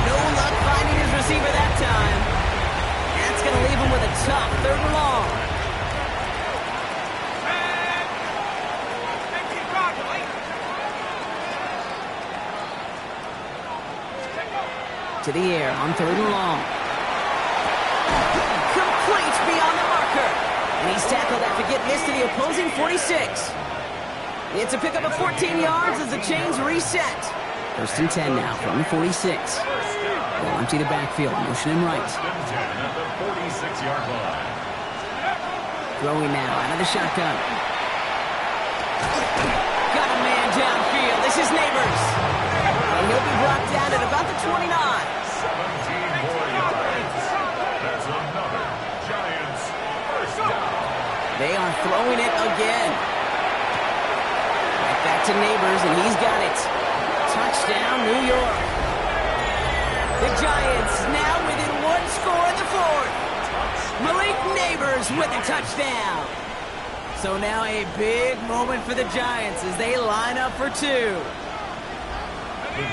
No luck finding his receiver that time. That's going to leave him with a tough 3rd and long. To the air on 3rd and long. Complete beyond the marker. And he's tackled after getting this to the opposing 46. It's a pickup of 14 yards as the chains reset. 1st and 10 now from the 46. They'll empty the backfield, motion him right. 1st and 10 at the 46-yard line. Throwing now out of the shotgun. Got a man downfield. This is Neighbors. And he'll be brought down at about the 29. 17 more yards. That's another Giants 1st down. They are throwing it again. Right back to Neighbors, and he's got it. Touchdown, New York. The Giants now within 1 score in the 4th. Malik Neighbors with a touchdown. So now a big moment for the Giants as they line up for 2. The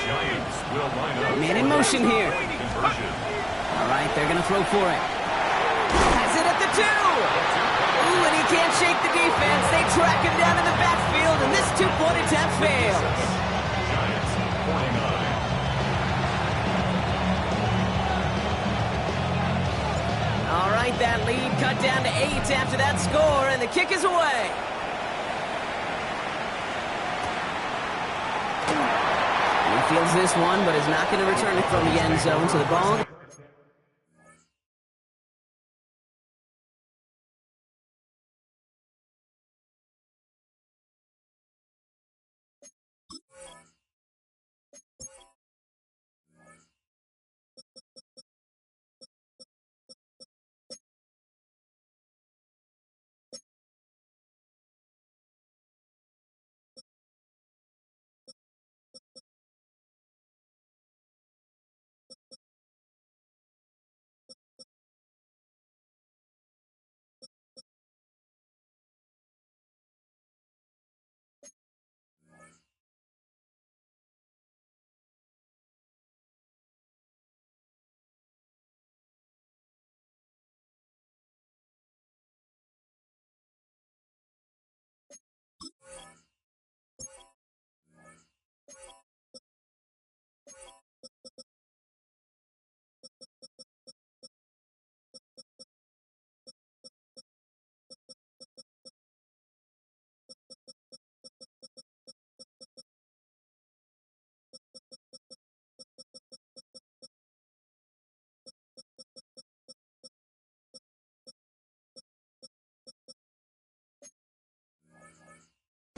Giants will line up. Man in motion here. Conversion. All right, they're going to throw for it. Has it at the 2. Ooh, and he can't shake the defense. They track him down in the backfield, and this 2-point attempt after that score, and the kick is away. He fields this one, but is not going to return it from the end zone to the ball.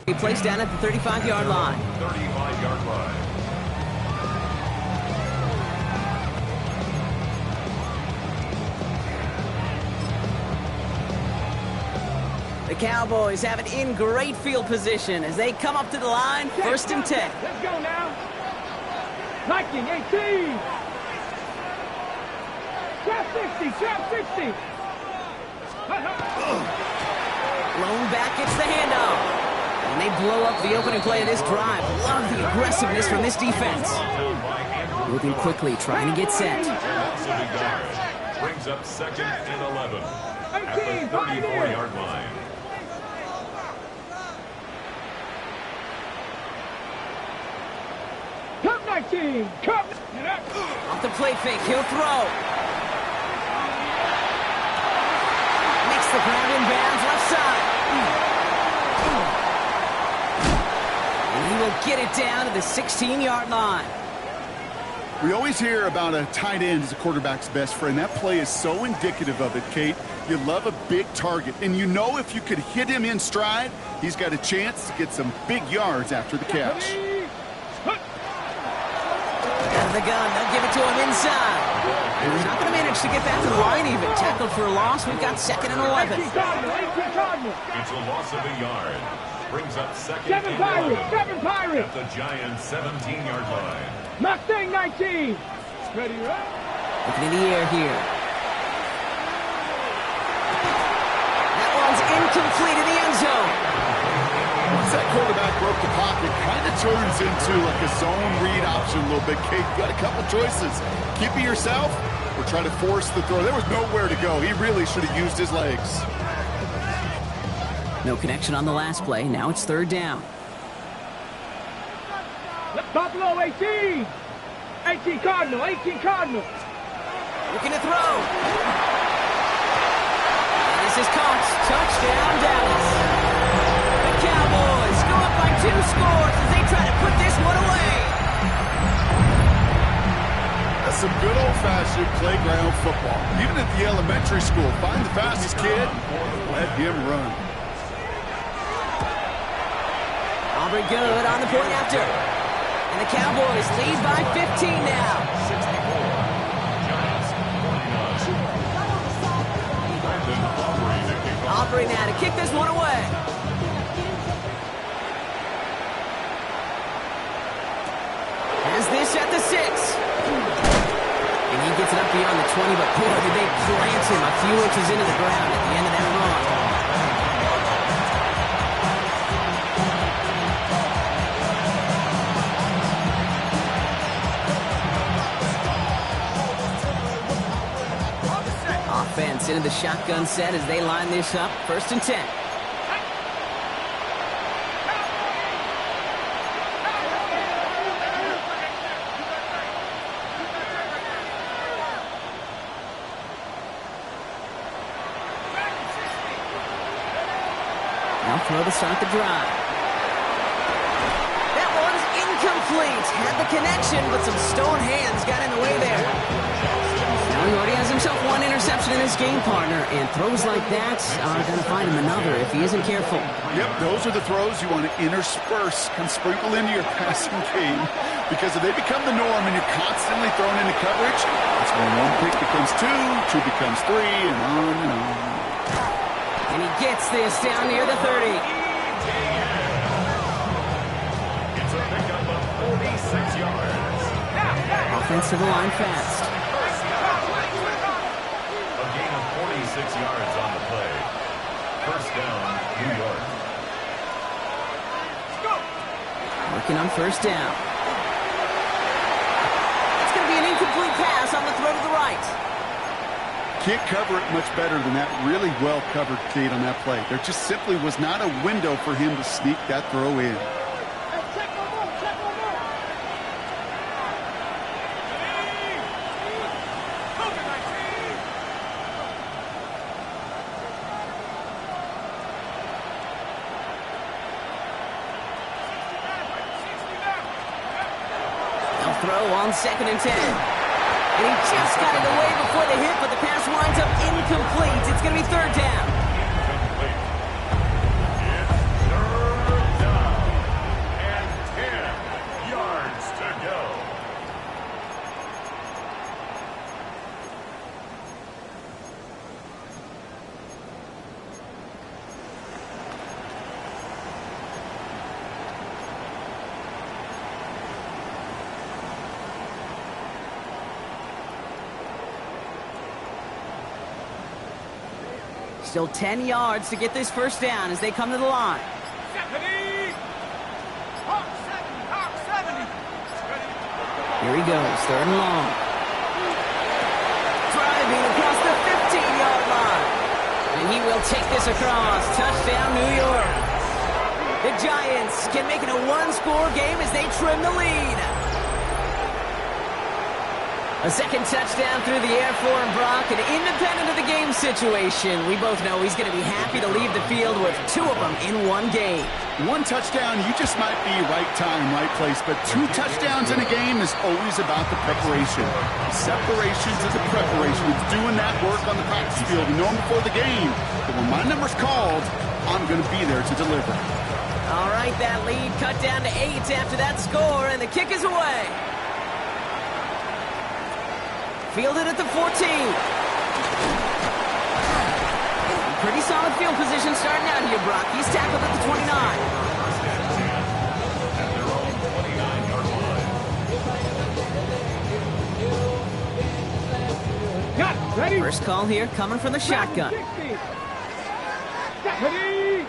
He plays down at the 35-yard line. 35-yard line. The Cowboys have it in great field position as they come up to the line, 1st and 10. Let's go now. Liking 18. Trap 60, trap 60. Blown back, gets the handoff. And they blow up the opening play of this drive. Love the aggressiveness from this defense. Moving quickly, trying to get set. Brings up 2nd and 11 at the 34-yard line. Cup 19. Cup. Off the play fake, he'll throw. Makes the grab in bounds, left side. And he will get it down to the 16-yard line. We always hear about a tight end as a quarterback's best friend. That play is so indicative of it, Kate. You love a big target, and you know if you could hit him in stride, he's got a chance to get some big yards after the catch. Out of the gun, they'll give it to him inside. He's not going to manage to get that to the line even. Tackled for a loss, we've got 2nd and 11. It's a loss of a yard. Brings up 2nd and 11 Pirates. at the Giants' 17-yard line. Mustang 19. Ready, right? Looking in the air here. That one's incomplete in the end zone. Once that quarterback broke the pocket, kind of turns into like a zone read option a little bit, Kate. You got a couple choices. Keep it yourself or try to force the throw. There was nowhere to go. He really should have used his legs. No connection on the last play. Now it's 3rd down. Buffalo 18. 18 Cardinal. 18 Cardinal. Looking to throw. And this is caught. Touchdown, Dallas. The Cowboys go up by 2 scores as they try to put this one away. That's some good old-fashioned playground football. Even at the elementary school, find the fastest kid, let him run. Aubrey good on the point after. And the Cowboys lead by 15 now. 64. Giants 49. Aubrey now to kick this one away. Has this at the 6. And he gets it up beyond the 20, but boy, did they plant him a few inches into the ground at the end of that run. Offense into the shotgun set as they line this up. 1st and 10. throw to start the drive. That one's incomplete. Had the connection, but some stone hands got in the way there. Now he already has himself one interception in his game, partner, and throws like that are going to find him another if he isn't careful. Yep, those are the throws you want to intersperse and sprinkle into your passing game, because if they become the norm and you're constantly thrown into coverage, that's when one pick becomes two becomes three, and on and on. And he gets this down near the 30. It's a pickup of 46 yards. Offense to the line fast. A gain of 46 yards on the play. First down, New York. Working on first down. It's going to be an incomplete pass on the throw to the right. Can't cover it much better than that really well-covered Cade on that play. There just simply was not a window for him to sneak that throw in. They'll throw on 2nd and 10. And he just got it away before the hit, but the pass winds up incomplete. It's going to be third down. Incomplete. It's third down. And 10 yards to go. Still 10 yards to get this first down as they come to the line. Here he goes, third and long. Driving across the 15-yard line. And he will take this across. Touchdown, New York. The Giants can make it a one-score game as they trim the lead. A second touchdown through the air for him, Brock, and independent of the game situation, we both know he's going to be happy to leave the field with two of them in one game. One touchdown, you just might be right time, right place, but two touchdowns in a game is always about the preparation. The separation to the preparation. It's doing that work on the practice field. We know him before the game, but when my number's called, I'm going to be there to deliver. All right, that lead cut down to 8 after that score, and the kick is away. Fielded at the 14. Pretty solid field position starting out here, Brock. He's tackled at the 29. At their own 29-yard line. Got it. Ready? First call here coming from the shotgun. 60. Ready?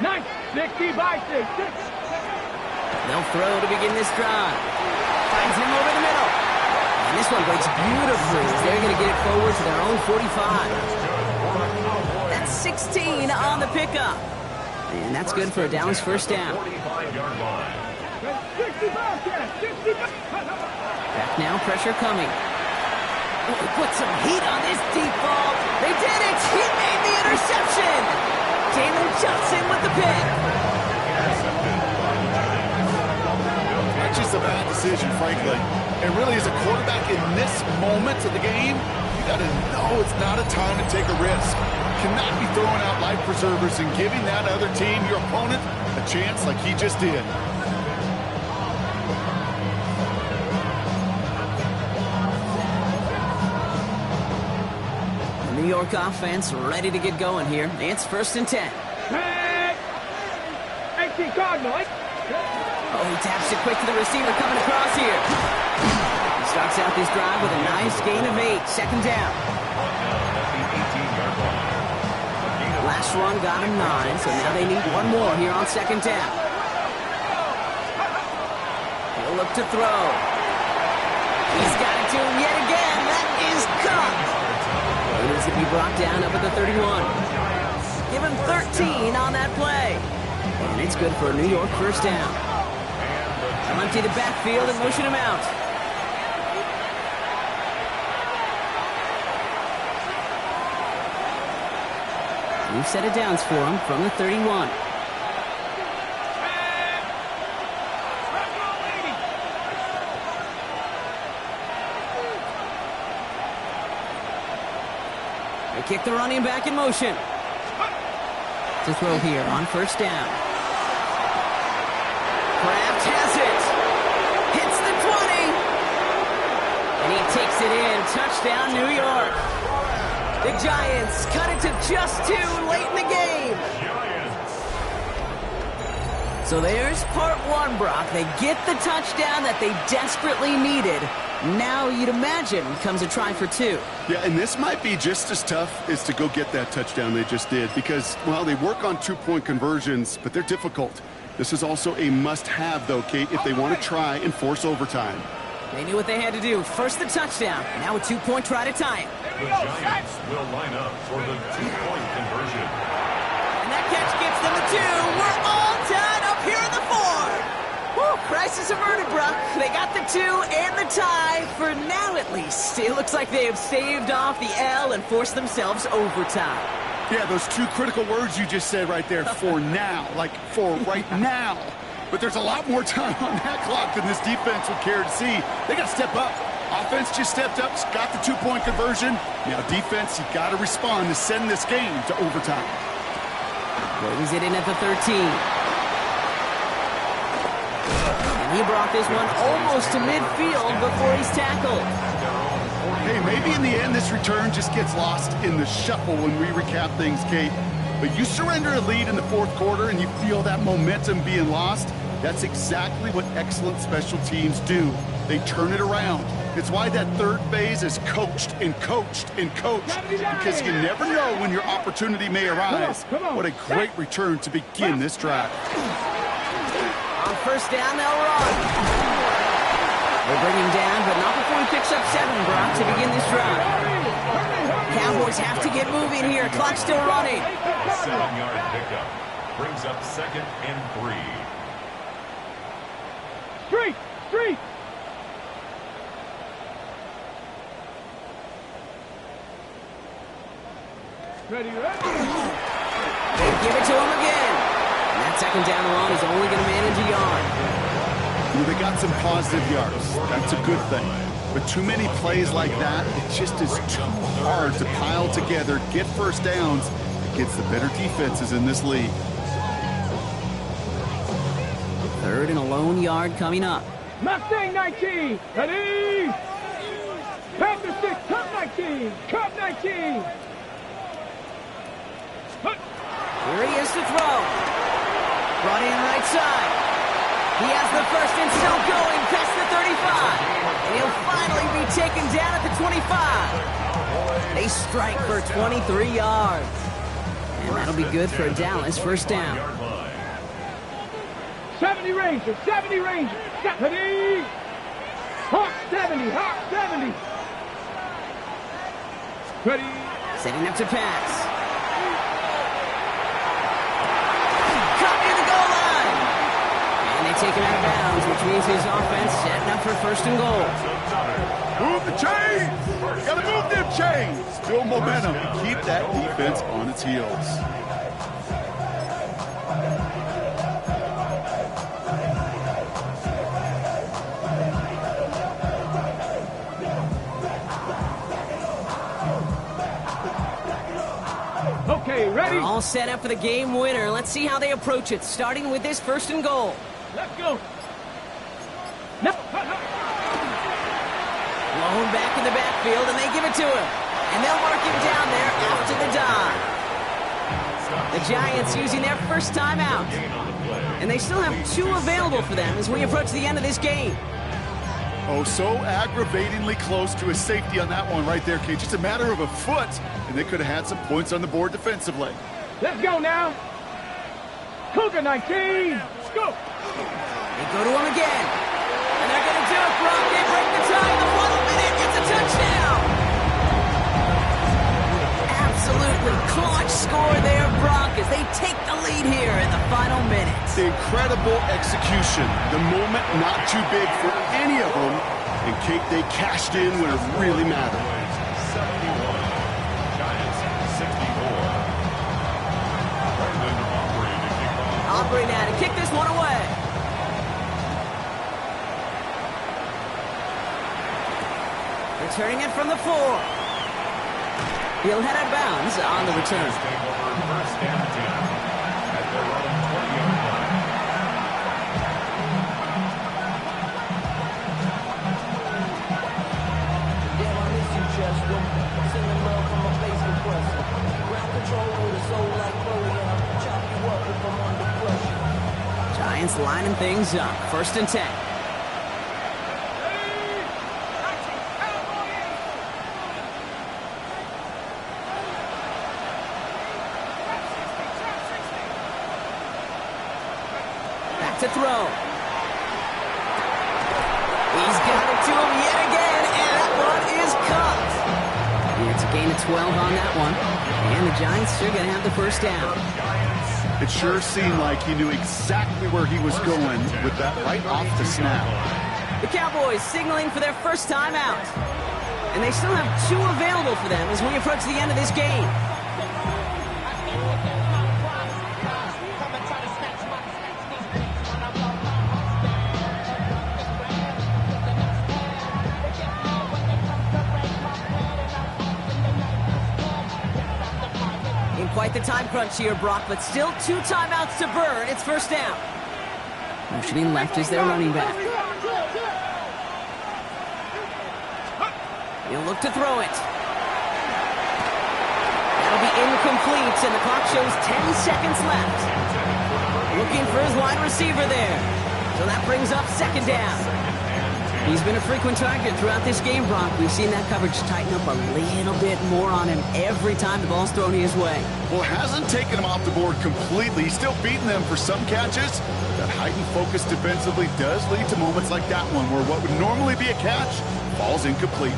Nice. 60 by 6. They'll throw to begin this drive. Finds him over the middle. And this one breaks beautifully as they're going to get it forward to their own 45. That's 16 on the pickup. And that's good for a Dallas first down. 45-yard line. 65. Back now, pressure coming. Oh, they put some heat on this deep ball. They did it. He made the interception. Jalen Johnson with the pick. That's just a bad decision, frankly. And really, as a quarterback in this moment of the game, you got to know it's not a time to take a risk. You cannot be throwing out life preservers and giving that other team, your opponent, a chance like he just did. The New York offense ready to get going here. It's 1st and 10. Hey! 18 Cardinal. Oh, he taps it quick to the receiver coming across here. He starts out this drive with a nice gain of 8. Second down. Last run got him 9, so now they need one more here on second down. He'll look to throw. He's got it to him yet again. That is caught. It is going to be brought down up at the 31. Give him 13 on that play. And it's good for a New York first down. Empty the backfield and motion him out. New set of downs for him from the 31. kick the running back in motion. To throw here on first down. Kraft has it. Hits the 20. And he takes it in. Touchdown, New York. The Giants cut it to just 2 late in the game. So there's part 1, Brock. They get the touchdown that they desperately needed. Now, you'd imagine, comes a try for 2. Yeah, and this might be just as tough as to go get that touchdown they just did because, well, they work on 2-point conversions, but they're difficult. This is also a must-have, though, Kate, if they want to try and force overtime. They knew what they had to do. First the touchdown. Now a 2-point try to tie it. The Giants will line up for the 2-point conversion. And that catch gets them a 2. We're all tied up here in the 4. Woo, crisis averted, Brock. They got the 2 and the tie for now, at least. It looks like they have staved off the L and forced themselves overtime. Yeah, those 2 critical words you just said right there, for now, like for right now. But there's a lot more time on that clock than this defense would care to see. They got to step up. Offense just stepped up, got the 2-point conversion. Now defense, you got to respond to send this game to overtime. Throws it in at the 13. And he brought this one almost to midfield before he's tackled. Hey, maybe in the end this return just gets lost in the shuffle when we recap things, Kate. But you surrender a lead in the 4th quarter and you feel that momentum being lost. That's exactly what excellent special teams do. They turn it around. It's why that 3rd phase is coached and coached and coached, because you never know when your opportunity may arise. What a great return to begin this drive. On first down, they'll run. They'll bring him down, but not before he picks up 7, Brock, to begin this drive. Cowboys have to get moving here. Clock's still running. 7-yard pickup brings up 2nd and 3. Street! Street! Ready, ready. They give it to him again. And that 2nd down run is only going to manage a yard. Well, they got some positive yards. That's a good thing. But too many plays like that, it just is too hard to pile together, get first downs against the better defenses in this league. 3rd and a lone yard coming up. Mustang 19! Ready! Panther 6, Cub 19! Cub 19! Here he is to throw. Brought in right side. He has the first and still going past the 35. And he'll finally be taken down at the 25. They strike for 23 yards. And that'll be good for a Dallas first down. 70 Rangers, 70 Rangers, 70! Hawk 70, Hawk 70! Ready? Setting up to pass. Caught near the goal line. And they take him out of bounds, which means his offense setting up for 1st and goal. Move the chains! Gotta move them chains! Still momentum. Keep that defense on its heels. Okay, ready? They're all set up for the game winner. Let's see how they approach it, starting with this 1st and goal. Let's go! No! Blown back in the backfield, and they give it to him. And they'll mark him down there after the dive. The Giants using their first timeout. And they still have 2 available for them as we approach the end of this game. Oh, so aggravatingly close to a safety on that one right there, Kate. Just a matter of a foot, and they could have had some points on the board defensively. Let's go now! Cougar 19! Let's go! They go to him again. And they're going to do it, Brock. They break the tie in the final minute. It's a touchdown! Absolutely clutch score there, Brock, as they take the lead here in the final minutes. Incredible execution. The moment not too big for any of them. And Kate, they cashed in when it really mattered. 71. Giants 64. Aubrey now to kick this one away. Returning it from the 4. He'll head out of bounds on the return. Take over first and 10 at their own 20-yard line. Damn, I miss you, Chester. Sending love from a face compressor. Ground control with a soul like Chloe, and I'll chop you up if I'm under pressure. Giants lining things up. First and 10. To throw. He's got it to him yet again, and that one is caught. It's a gain of 12 on that one, and the Giants are going to have the first down. It sure seemed like he knew exactly where he was going with that right off the snap. The Cowboys signaling for their first time out, and they still have 2 available for them as we approach the end of this game. Quite the time crunch here, Brock, but still 2 timeouts to burn. It's first down. Motioning left is their running back. He'll look to throw it. That'll be incomplete, and the clock shows 10 seconds left. Looking for his wide receiver there. So that brings up second down. He's been a frequent target throughout this game, Brock. We've seen that coverage tighten up a little bit more on him every time the ball's thrown his way. Well, it hasn't taken him off the board completely. He's still beating them for some catches. That heightened focus defensively does lead to moments like that one where what would normally be a catch falls incomplete.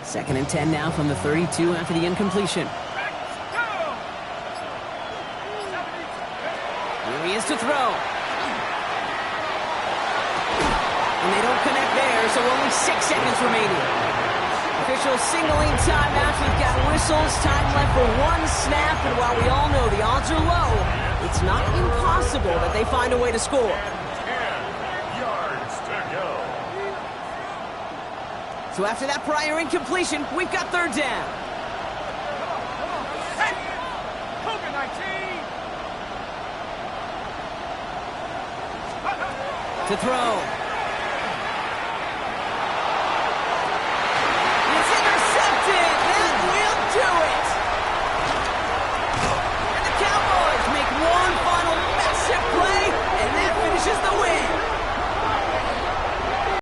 Second and 10 now from the 32 after the incompletion. Here he is to throw. And they don't connect there, so only 6 seconds remaining. Officials signaling timeouts. We've got whistles, time left for 1 snap, and while we all know the odds are low, it's not impossible that they find a way to score. 10 yards to go. So after that prior incompletion, we've got third down. To throw.